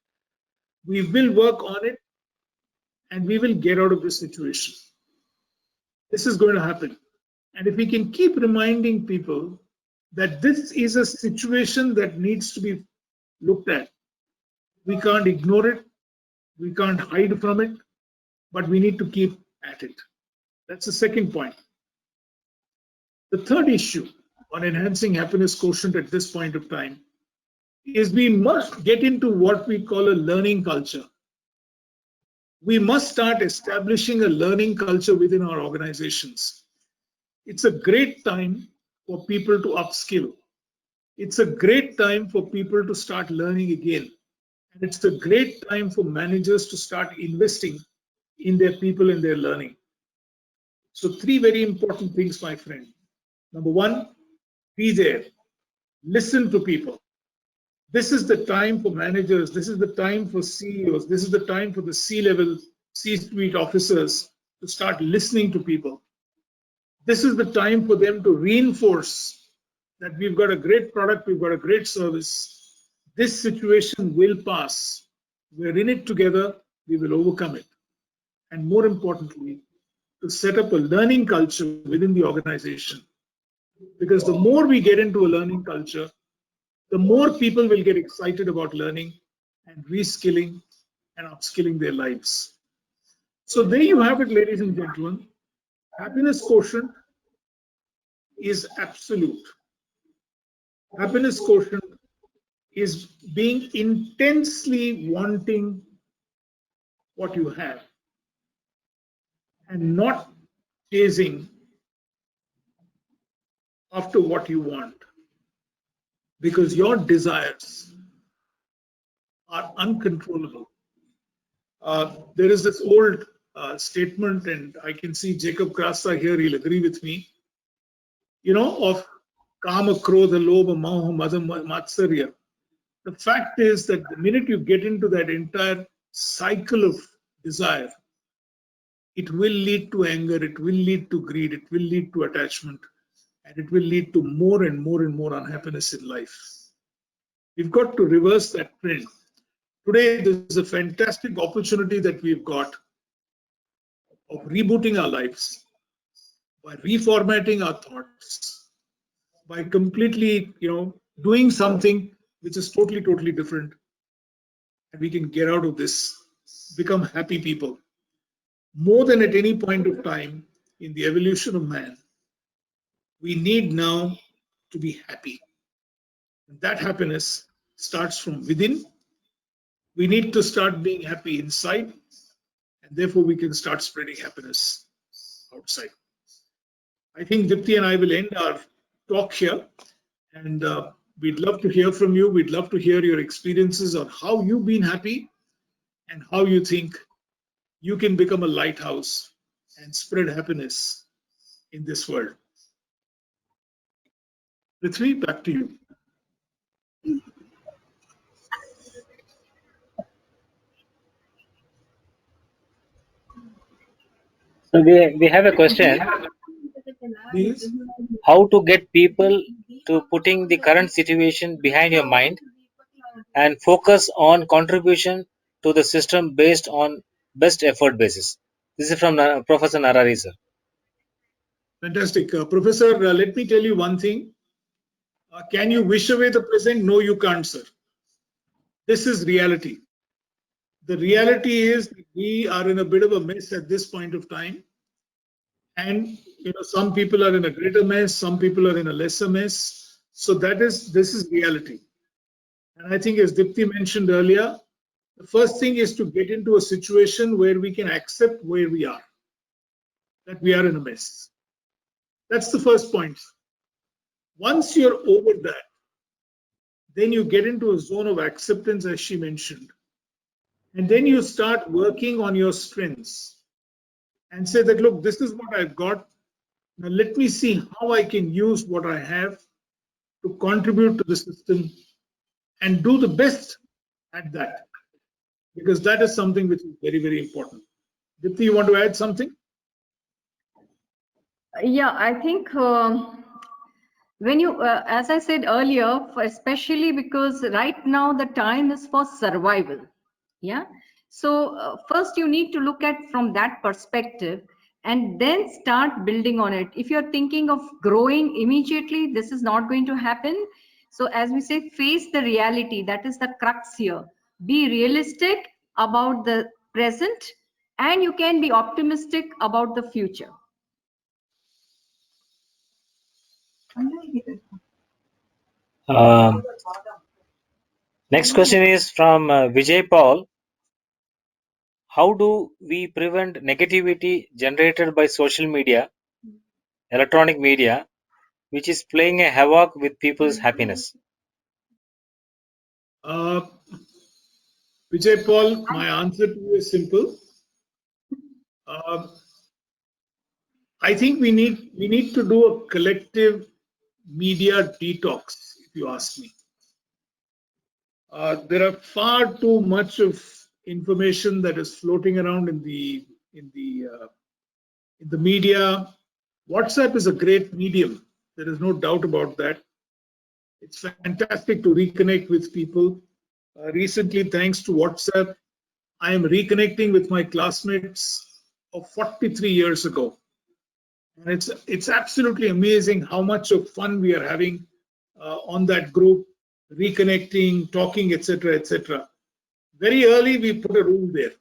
we will work on it, and we will get out of this situation. This is going to happen. And if we can keep reminding people that this is a situation that needs to be looked at, we can't ignore it, we can't hide from it, but we need to keep at it. That's the second point. The third issue on enhancing happiness quotient at this point of time is we must get into what we call a learning culture. We must start establishing a learning culture within our organizations. It's a great time for people to upskill. It's a great time for people to start learning again. And it's a great time for managers to start investing in their people and their learning. So 3 very important things, my friend. Number 1, be there. Listen to people. This is the time for managers. This is the time for CEOs. This is the time for the C-level, C-suite officers to start listening to people. This is the time for them to reinforce that we've got a great product, we've got a great service. This situation will pass. We're in it together. We will overcome it. And more importantly, to set up a learning culture within the organization. Because the more we get into a learning culture, the more people will get excited about learning and reskilling and upskilling their lives. So there you have it, ladies and gentlemen. Happiness quotient is absolute. Happiness quotient is being intensely wanting what you have and not chasing after what you want, because your desires are uncontrollable. There is this old statement, and I can see Jacob Krasa here, he'll agree with me, of Kama, Krodha, Lobha, Moha, Madam, Matsarya. The fact is that the minute you get into that entire cycle of desire, it will lead to anger, it will lead to greed, it will lead to attachment, and it will lead to more and more and more unhappiness in life. We've got to reverse that trend. Today, there's a fantastic opportunity that we've got of rebooting our lives by reformatting our thoughts, by completely, doing something which is totally different. And we can get out of this, become happy people. More than at any point of time in the evolution of man, we need now to be happy. And that happiness starts from within. We need to start being happy inside, and therefore we can start spreading happiness outside. I think Dipti and I will end our talk here, and we'd love to hear from you. We'd love to hear your experiences on how you've been happy and how you think you can become a lighthouse and spread happiness in this world. Prithvi, back to you.
So we have a question.
Please.
How to get people to putting the current situation behind your mind and focus on contribution to the system based on best effort basis. This is from Professor Narari, sir.
Fantastic. Professor, let me tell you one thing. Can you wish away the present? No, you can't, sir. This is reality. The reality is that we are in a bit of a mess at this point of time. And some people are in a greater mess, some people are in a lesser mess. So this is reality. And I think, as Dipti mentioned earlier, the first thing is to get into a situation where we can accept where we are, that we are in a mess. That's the first point. Once you're over that, then you get into a zone of acceptance, as she mentioned. And then you start working on your strengths and say that, look, this is what I've got. Now let me see how I can use what I have to contribute to the system and do the best at that. Because that is something which is very important. Dipti, you want to add something?
Yeah, I think when you, as I said earlier, especially because right now the time is for survival. Yeah. So first you need to look at from that perspective and then start building on it. If you're thinking of growing immediately, this is not going to happen. So as we say, face the reality. That is the crux here. Be realistic about the present, and you can be optimistic about the future.
Next question is from Vijay Paul. How do we prevent negativity generated by social media, electronic media, which is playing a havoc with people's happiness?
Vijay Paul, my answer to you is simple. I think we need to do a collective media detox, if you ask me. There are far too much of information that is floating around in the media. WhatsApp is a great medium. There is no doubt about that. It's fantastic to reconnect with people. Recently, thanks to WhatsApp, I am reconnecting with my classmates of 43 years ago. And it's absolutely amazing how much of fun we are having on that group, reconnecting, talking, etc., etc. Very early, we put a rule there.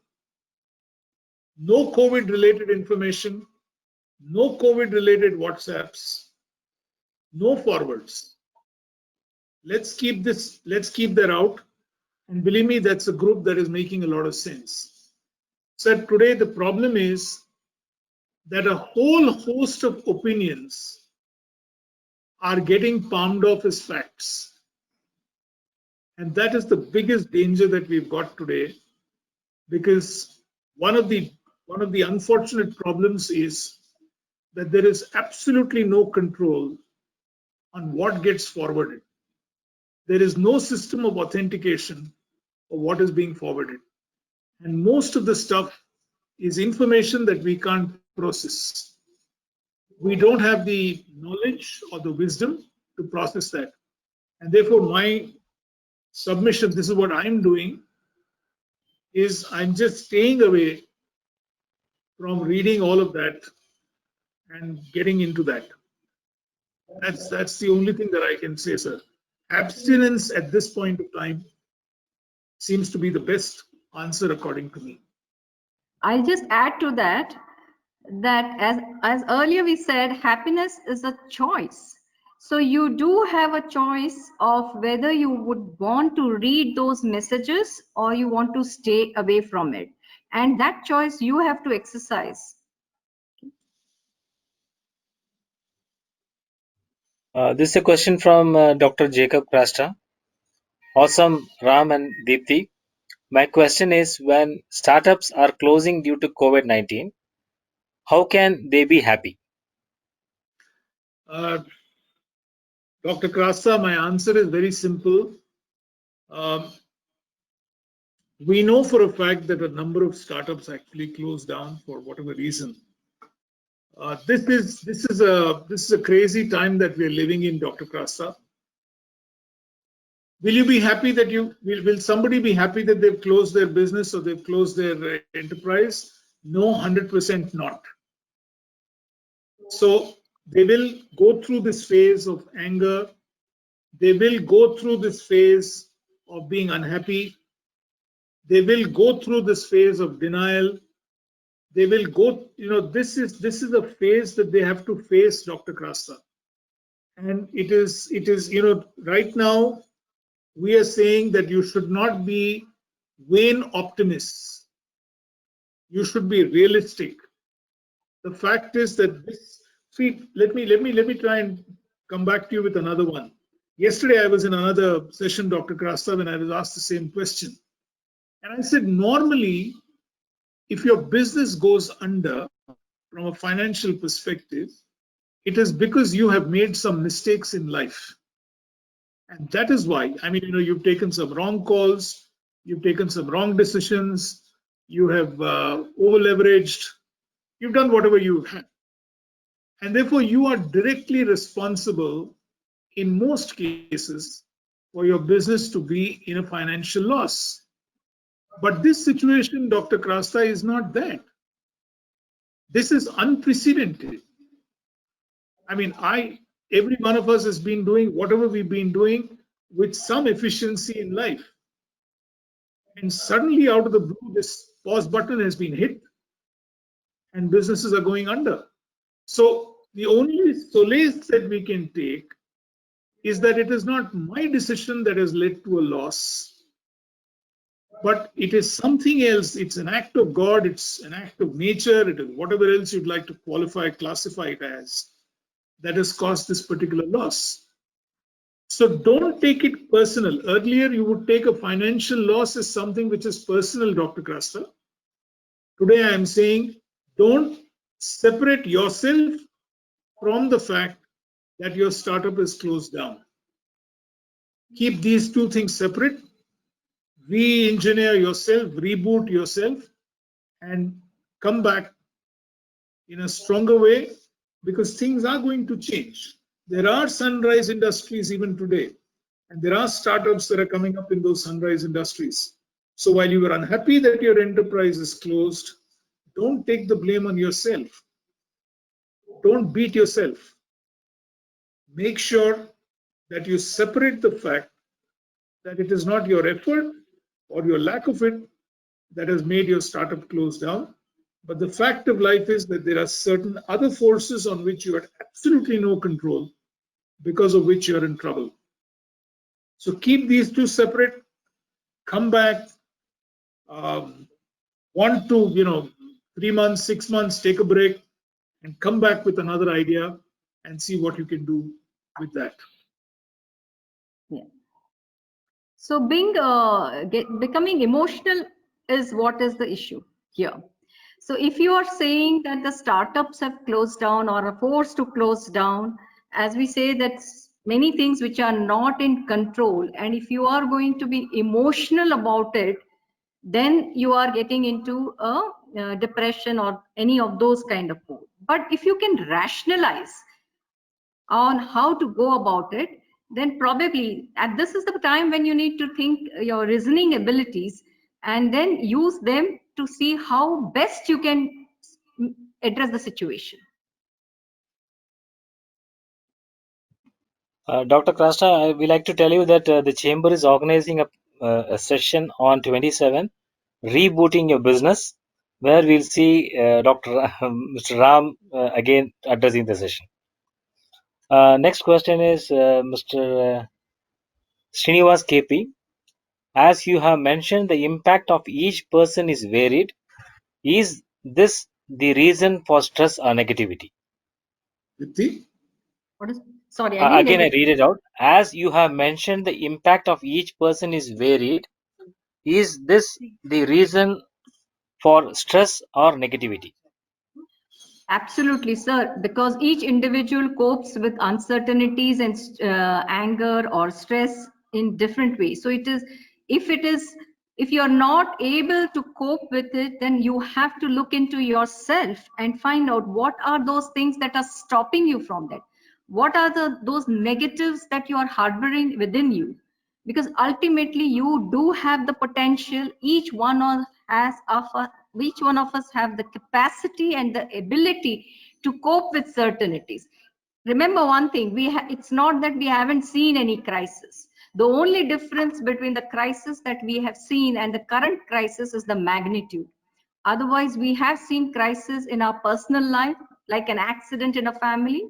No COVID-related information, no COVID-related WhatsApps, no forwards. Let's keep that out. And believe me, that's a group that is making a lot of sense. So today the problem is that a whole host of opinions are getting palmed off as facts. And that is the biggest danger that we've got today, because one of the unfortunate problems is that there is absolutely no control on what gets forwarded. There is no system of authentication of what is being forwarded. And most of the stuff is information that we can't process. We don't have the knowledge or the wisdom to process that. And therefore, my submission, this is what I'm doing, is I'm just staying away from reading all of that and getting into that. That's the only thing that I can say, sir. Abstinence at this point of time seems to be the best answer according to me.
I'll just add to that as earlier we said, happiness is a choice. So you do have a choice of whether you would want to read those messages or you want to stay away from it. And that choice you have to exercise.
This is a question from Dr. Jacob Krasta. Awesome, Ram and Deepthi. My question is, when startups are closing due to COVID-19, how can they be happy?
Dr. Krasta, my answer is very simple. We know for a fact that a number of startups actually closed down for whatever reason. This is a crazy time that we are living in, Dr. Krasta. Will you be happy that will somebody be happy that they've closed their business or they've closed their enterprise? No, 100% not. So they will go through this phase of anger. They will go through this phase of being unhappy. They will go through this phase of denial. They will go, this is a phase that they have to face, Dr. Krasta. And it is, right now, we are saying that you should not be vain optimists. You should be realistic. The fact is that let me try and come back to you with another one. Yesterday, I was in another session, Dr. Krasta, when I was asked the same question. And I said, normally, if your business goes under from a financial perspective, it is because you have made some mistakes in life. And that is why, you've taken some wrong calls, you've taken some wrong decisions, you have over-leveraged, you've done whatever you have. And therefore, you are directly responsible in most cases for your business to be in a financial loss. But this situation, Dr. Krasta, is not that. This is unprecedented. Every one of us has been doing whatever we've been doing with some efficiency in life. And suddenly, out of the blue, this pause button has been hit and businesses are going under. So the only solace that we can take is that it is not my decision that has led to a loss, but it is something else. It's an act of God, it's an act of nature, it is whatever else you'd like to classify it as, that has caused this particular loss. So don't take it personal. Earlier, you would take a financial loss as something which is personal, Dr. Krasta. Today, I am saying don't separate yourself from the fact that your startup is closed down. Keep these two things separate. Re-engineer yourself, reboot yourself, and come back in a stronger way, because things are going to change. There are sunrise industries even today, and there are startups that are coming up in those sunrise industries. So while you are unhappy that your enterprise is closed, don't take the blame on yourself. Don't beat yourself. Make sure that you separate the fact that it is not your effort or your lack of it that has made your startup close down. But the fact of life is that there are certain other forces on which you have absolutely no control because of which you're in trouble. So keep these two separate, come back, want to, 3 months, 6 months, take a break and come back with another idea and see what you can do with that.
Yeah. So becoming emotional is what is the issue here. So if you are saying that the startups have closed down or are forced to close down, as we say, that's many things which are not in control. And if you are going to be emotional about it, then you are getting into a depression or any of those kind of mode. But if you can rationalize on how to go about it, then probably this is the time when you need to think your reasoning abilities and then use them to see how best you can address the situation.
Dr. Krashna, we like to tell you that the Chamber is organizing a session on 27, Rebooting Your Business, where we'll see Mr. Ram again addressing the session. Next question is Mr. Srinivas KP. As you have mentioned, the impact of each person is varied. Is this the reason for stress or negativity?
What is? Sorry, I didn't
Again, I
get it.
read it out. As you have mentioned, the impact of each person is varied. Is this the reason for stress or negativity?
Absolutely, sir, because each individual copes with uncertainties and anger or stress in different ways. So if you're not able to cope with it, then you have to look into yourself and find out what are those things that are stopping you from that. What are those negatives that you are harboring within you? Because ultimately you do have the potential. Each one of us have the capacity and the ability to cope with certainties. Remember one thing, it's not that we haven't seen any crisis. The only difference between the crisis that we have seen and the current crisis is the magnitude. Otherwise, we have seen crisis in our personal life, like an accident in a family,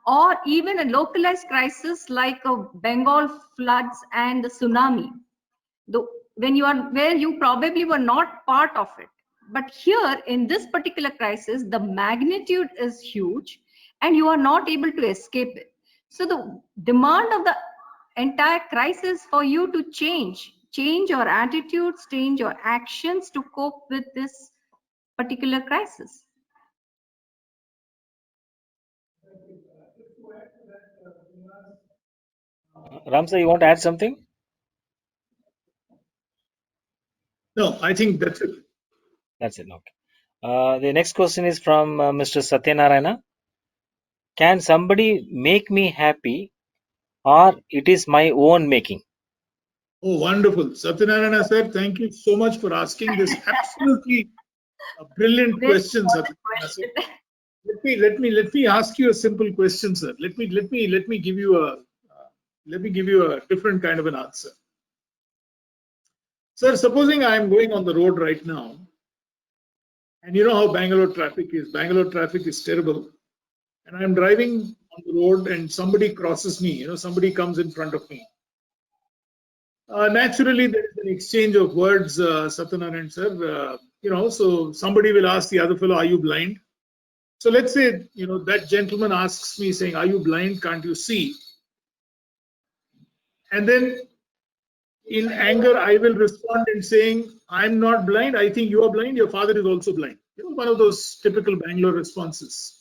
or even a localized crisis like a Bengal floods and the tsunami. Where you probably were not part of it. But here in this particular crisis, the magnitude is huge and you are not able to escape it. So the demand of the entire crisis for you to change your attitudes, change your actions to cope with this particular crisis.
Ramsa, you want to add something?
No, I think that's it.
That's it. Okay. The next question is from Mr. Satyanarayana. Can somebody make me happy, or it is my own making?
Oh, wonderful. Satyanarayana sir, thank you so much for asking this absolutely brilliant question, Satyanarayana sir. Let me ask you a simple question, sir. Let me give you a different kind of an answer. Sir, supposing I am going on the road right now, and you know how Bangalore traffic is. Bangalore traffic is terrible. And I'm driving on the road and somebody crosses me, somebody comes in front of me. Naturally, there is an exchange of words, Satyanarayan sir. So somebody will ask the other fellow, are you blind? So let's say, that gentleman asks me saying, are you blind? Can't you see? And then in anger, I will respond in saying, I'm not blind. I think you are blind. Your father is also blind. One of those typical Bangalore responses.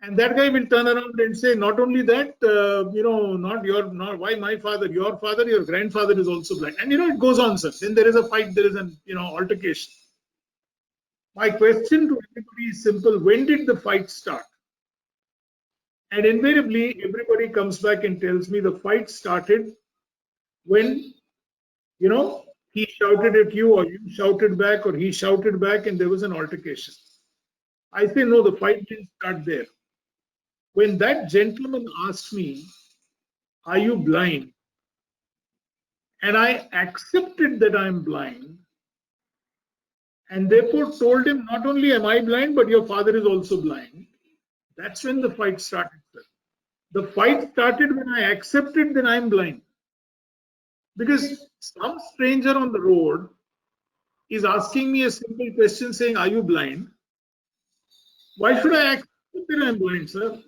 And that guy will turn around and say, not only that, not why my father, your grandfather is also blind. And it goes on, sir. Then there is a fight, there is an altercation. My question to everybody is simple. When did the fight start? And invariably, everybody comes back and tells me the fight started when, he shouted at you, or you shouted back, or he shouted back, and there was an altercation. I say, no, the fight didn't start there. When that gentleman asked me, are you blind? And I accepted that I'm blind, and therefore told him, not only am I blind, but your father is also blind. That's when the fight started, sir. The fight started when I accepted that I'm blind. Because some stranger on the road is asking me a simple question saying, "Are you blind?" Why should I accept that I'm blind, sir?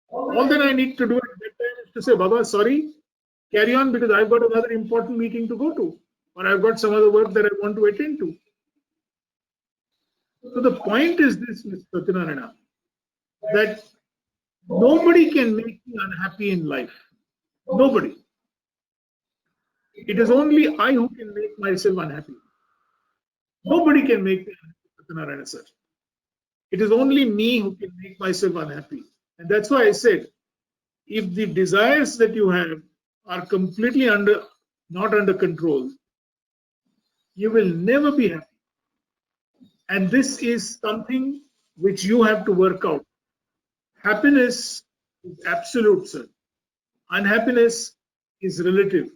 All that I need to do at that time is to say, "Baba, sorry, carry on because I've got another important meeting to go to, or I've got some other work that I want to attend to." So the point is this, Mr. Satyanarayana, that nobody can make me unhappy in life. Nobody. It is only I who can make myself unhappy. Nobody can make me unhappy, Satyanarayana sir. It is only me who can make myself unhappy. And that's why I said, if the desires that you have are completely not under control, you will never be happy. And this is something which you have to work out. Happiness is absolute, sir. Unhappiness is relative.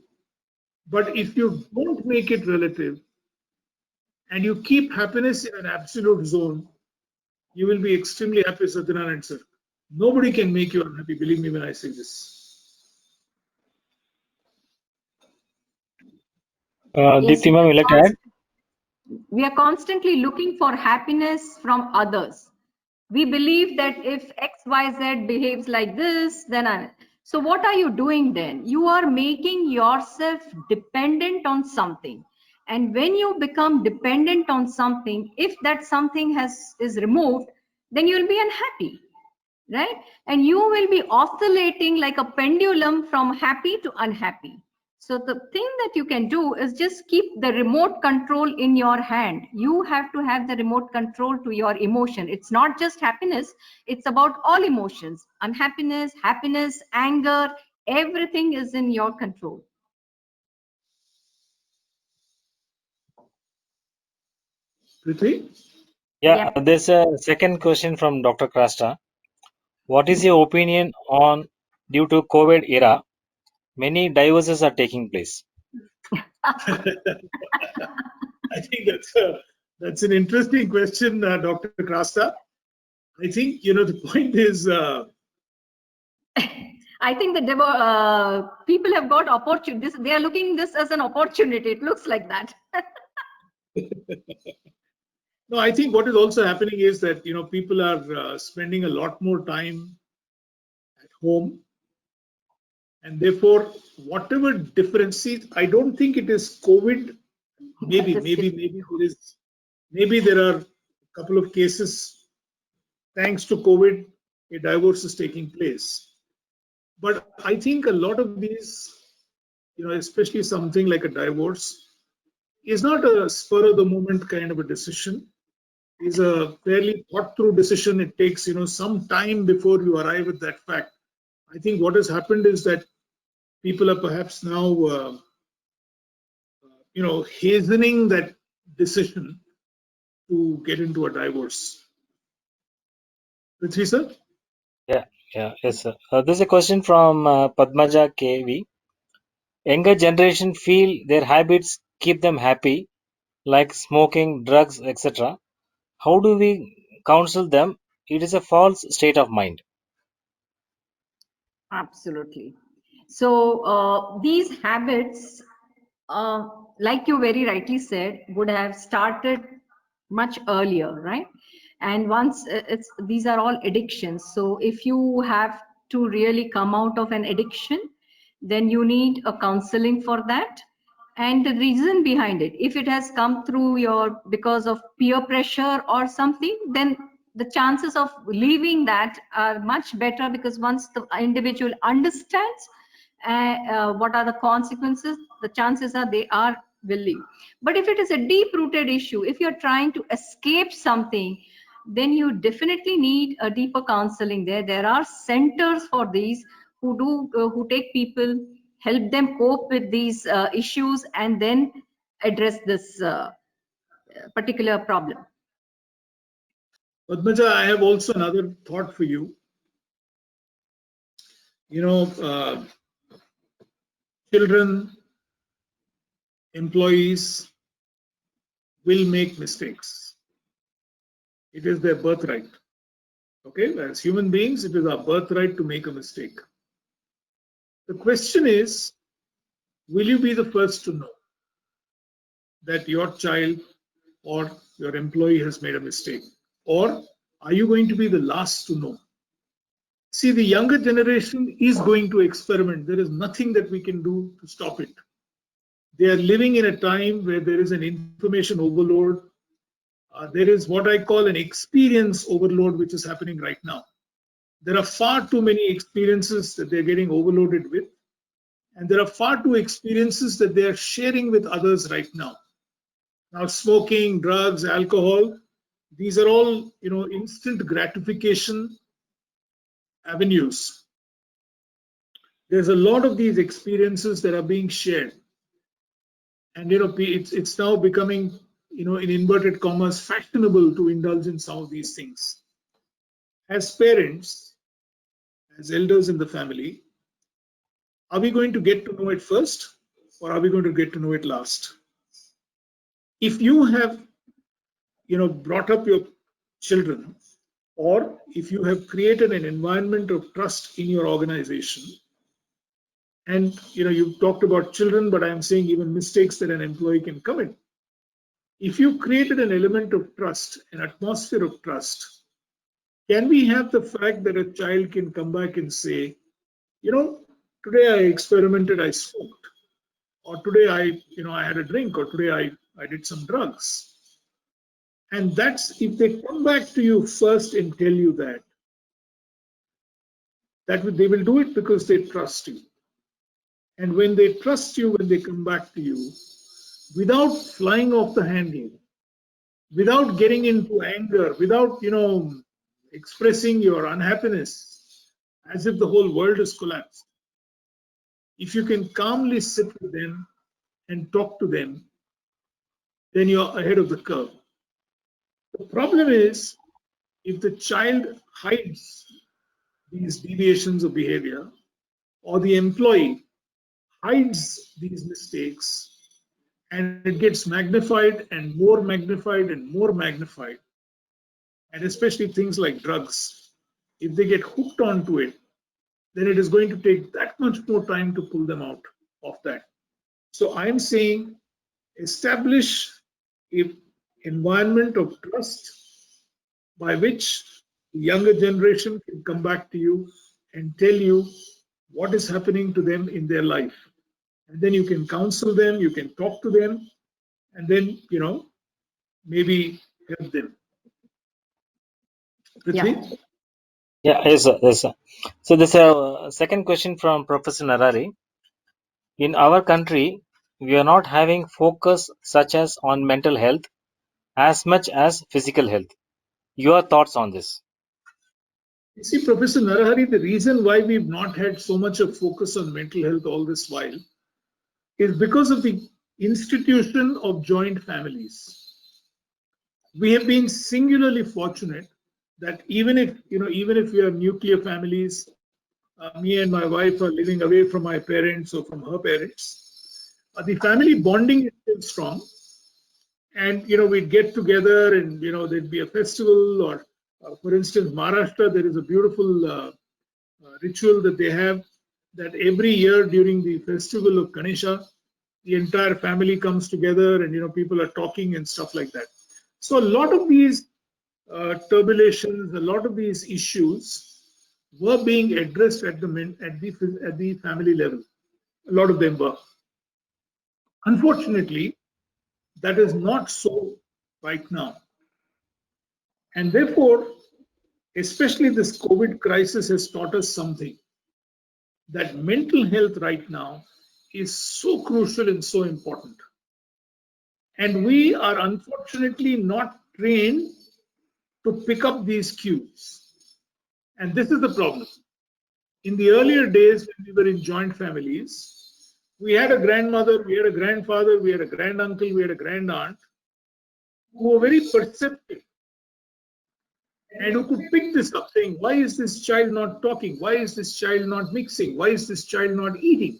But if you don't make it relative and you keep happiness in an absolute zone, you will be extremely happy, Satyanarayana sir. Nobody can make you unhappy, believe me when I say this.
Deepti ma'am, would you like to add?
We are constantly looking for happiness from others. We believe that if XYZ behaves like this, then so what are you doing then? You are making yourself dependent on something. And when you become dependent on something, if that something is removed, then you'll be unhappy, right? And you will be oscillating like a pendulum from happy to unhappy. So the thing that you can do is just keep the remote control in your hand. You have to have the remote control to your emotion. It's not just happiness, it's about all emotions. Unhappiness, happiness, anger, everything is in your control.
Prithvi?
Yeah, there's a second question from Dr. Krasta. What is your opinion on, due to COVID era, many divorces are taking place?
I think that's an interesting question, Dr. Krasta. I think, the point is,
I think the people have got opportunities. They are looking this as an opportunity. It looks like that.
no, I think what is also happening is that, people are spending a lot more time at home. And therefore, whatever differences, I don't think it is COVID. Maybe there are a couple of cases, thanks to COVID, a divorce is taking place. But I think a lot of these, especially something like a divorce, is not a spur of the moment kind of a decision. It's a fairly thought through decision. It takes, some time before you arrive at that fact. I think what has happened is that people are perhaps now, hastening that decision to get into a divorce. Prithvi, sir?
Yes, sir. There's a question from Padmaja KV. Younger generation feel their habits keep them happy, like smoking, drugs, etc. How do we counsel them? It is a false state of mind.
Absolutely. So these habits, like you very rightly said, would have started much earlier, right? And once these are all addictions. So if you have to really come out of an addiction, then you need a counseling for that. And the reason behind it, if it has come through because of peer pressure or something, then the chances of leaving that are much better, because once the individual understands what are the consequences, the chances are they will leave. But if it is a deep-rooted issue, if you're trying to escape something, then you definitely need a deeper counseling there. There are centers for these who take people, help them cope with these issues, and then address this particular problem.
Padmaja, I have also another thought for you. Children, employees will make mistakes. It is their birthright. Okay, as human beings, it is our birthright to make a mistake. The question is, will you be the first to know that your child or your employee has made a mistake? Or are you going to be the last to know? See, the younger generation is going to experiment. There is nothing that we can do to stop it. They are living in a time where there is an information overload. There is what I call an experience overload, which is happening right now. There are far too many experiences that they're getting overloaded with. And there are far too experiences that they are sharing with others right now. Now, smoking, drugs, alcohol, these are all, instant gratification avenues. There's a lot of these experiences that are being shared. And, it's now becoming, in inverted commas, fashionable to indulge in some of these things. As parents, as elders in the family, are we going to get to know it first, or are we going to get to know it last? If you have, brought up your children, or if you have created an environment of trust in your organization, and you've talked about children, but I'm saying even mistakes that an employee can commit. If you created an element of trust, an atmosphere of trust, can we have the fact that a child can come back and say, today I experimented, I smoked, or today I had a drink, or today I did some drugs. And that's, if they come back to you first and tell you that they will do it because they trust you. And when they trust you, when they come back to you, without flying off the handle, without getting into anger, without, expressing your unhappiness as if the whole world is collapsed, if you can calmly sit with them and talk to them, then you're ahead of the curve. The problem is, if the child hides these deviations of behavior, or the employee hides these mistakes, and it gets magnified and more magnified and more magnified, and especially things like drugs, if they get hooked onto it, then it is going to take that much more time to pull them out of that. So I'm saying, establish an environment of trust by which the younger generation can come back to you and tell you what is happening to them in their life. And then you can counsel them, you can talk to them, and then, maybe help them. Prithvi?
Yes, sir. Yes, sir. So this second question from Professor Narari. In our country, we are not having focus such as on mental health as much as physical health. Your thoughts on this?
You see, Professor Narahari, the reason why we've not had so much of focus on mental health all this while is because of the institution of joint families. We have been singularly fortunate that even if we are nuclear families, me and my wife are living away from my parents or from her parents, the family bonding is still strong. And, we'd get together and, there'd be a festival, or for instance, Maharashtra, there is a beautiful ritual that they have, that every year during the festival of Ganesha, the entire family comes together and, people are talking and stuff like that. So a lot of these turbulations, a lot of these issues were being addressed at the family level. A lot of them were. Unfortunately, that is not so right now. And therefore, especially this COVID crisis has taught us something, that mental health right now is so crucial and so important. And we are unfortunately not trained to pick up these cues. And this is the problem. In the earlier days, when we were in joint families, we had a grandmother, we had a grandfather, we had a granduncle, we had a grandaunt who were very perceptive and who could pick this up, saying, why is this child not talking? Why is this child not mixing? Why is this child not eating?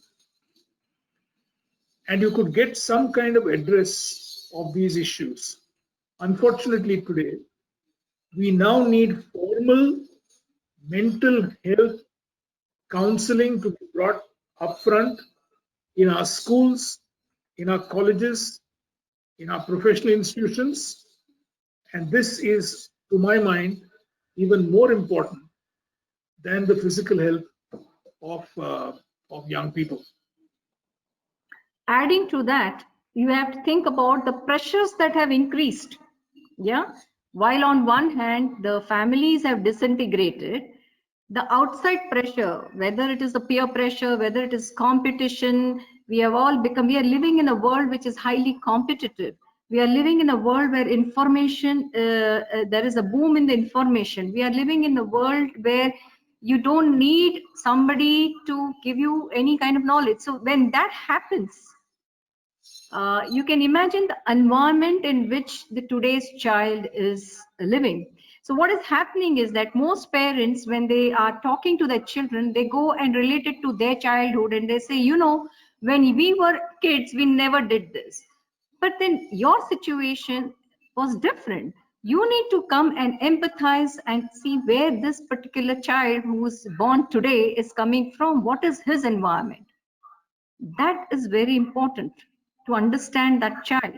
And you could get some kind of address of these issues. Unfortunately, today, we now need formal mental health counseling to be brought upfront in our schools, in our colleges, in our professional institutions. And this is, to my mind, even more important than the physical health of young people.
Adding to that, you have to think about the pressures that have increased. Yeah. While on one hand, the families have disintegrated, the outside pressure, whether it is the peer pressure, whether it is competition, we are living in a world which is highly competitive. We are living in a world where information, there is a boom in the information. We are living in a world where you don't need somebody to give you any kind of knowledge. So when that happens, you can imagine the environment in which today's child is living. So what is happening is that most parents, when they are talking to their children, they go and relate it to their childhood and they say, you know, when we were kids, we never did this. But then your situation was different. You need to come and empathize and see where this particular child who is born today is coming from. What is his environment? That is very important to understand that child.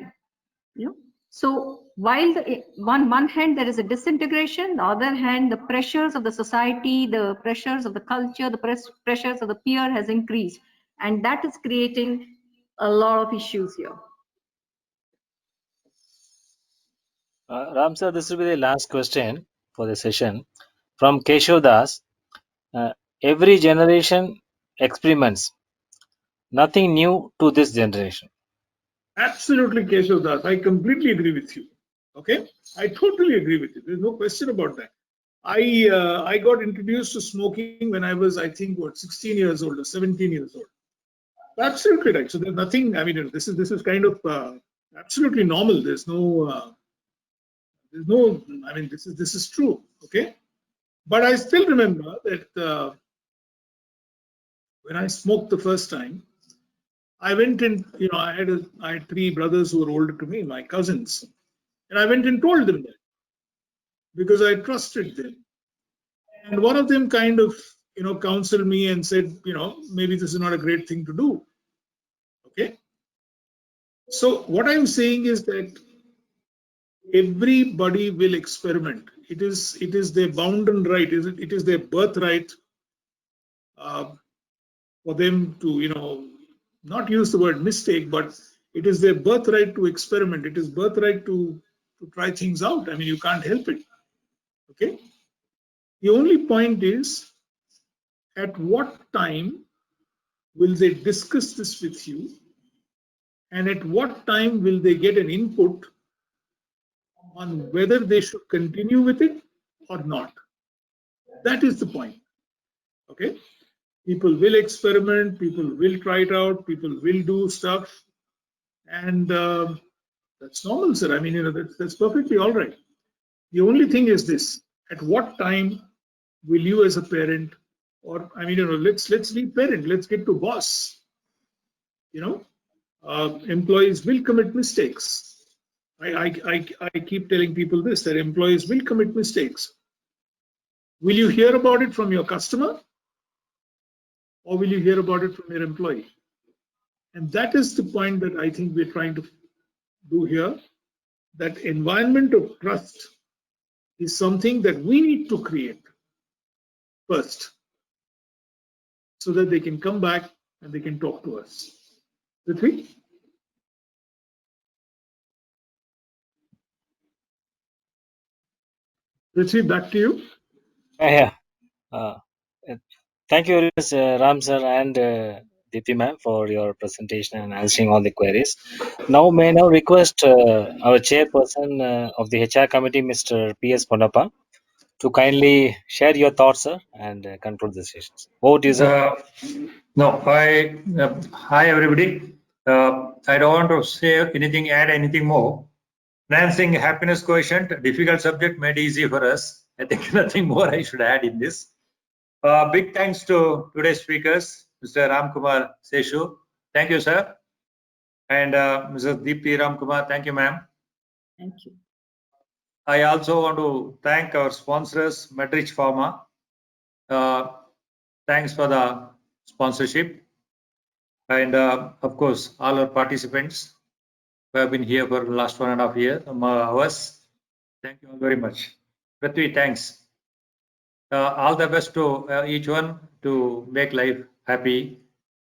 You know? So while one hand there is a disintegration, the other hand the pressures of the society, the pressures of the culture, the pressures of the peer has increased, and that is creating a lot of issues here.
Ram sir, this will be the last question for the session from Keshav Das. Every generation experiments. Nothing new to this generation.
Absolutely, Keshav Das. I completely agree with you. Okay, I totally agree with you. There's no question about that. I got introduced to smoking when I was, I think, 16 years old or 17 years old. Absolutely right. So there's nothing. I mean, this is kind of absolutely normal. There's no. I mean, this is true. Okay, but I still remember that when I smoked the first time, I went in. You know, I had 3 brothers who were older to me, my cousins, and I went and told them that because I trusted them. And one of them kind of, counseled me and said, maybe this is not a great thing to do. Okay. So what I'm saying is that everybody will experiment. It is their bounden right. It is their birthright for them to, not use the word mistake, but it is their birthright to experiment. It is birthright to try things out. I mean, you can't help it. Okay. The only point is, at what time will they discuss this with you? And at what time will they get an input on whether they should continue with it or not? That is the point. Okay. People will experiment, people will try it out, people will do stuff. And that's normal, sir. I mean, that's perfectly all right. The only thing is this: at what time will you, as a parent, or I mean, let's leave parent, let's get to boss. Employees will commit mistakes. I keep telling people this, that employees will commit mistakes. Will you hear about it from your customer, or will you hear about it from your employee? And that is the point that I think we're trying to do here. That environment of trust is something that we need to create first, so that they can come back and they can talk to us. Prithvi? Prithvi, back to you.
Yeah. Thank you very much, Ram sir and Deepti ma'am, for your presentation and answering all the queries. Now, may I now request our chairperson of the HR committee, Mr. P.S. Ponnappa, to kindly share your thoughts, sir, and conclude the sessions. Over to you, sir.
Hi everybody. I don't want to say anything, add anything more. Enhancing happiness quotient, difficult subject made easy for us. I think nothing more I should add in this. Big thanks to today's speakers, Mr. Ramkumar Seshu. Thank you, sir. And Mrs. Deepti Ramkumar, thank you, ma'am.
Thank you.
I also want to thank our sponsors, Medrich Pharma, Thanks for the sponsorship. And of course, all our participants who have been here for the last 1.5 hours. Thank you all very much. Prithvi, thanks. All the best to each one to make life happy.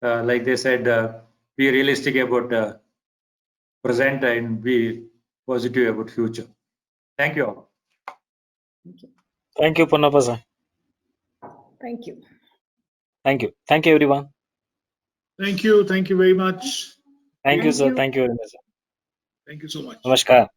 Like they said, be realistic about present and be positive about future. Thank you all.
Thank you, Purnappa sir.
Thank you.
Thank you. Thank you, everyone.
Thank you. Thank you very much.
Thank you,
Thank
sir.
you.
Thank you very much, sir.
Thank you so much.
Namaskar.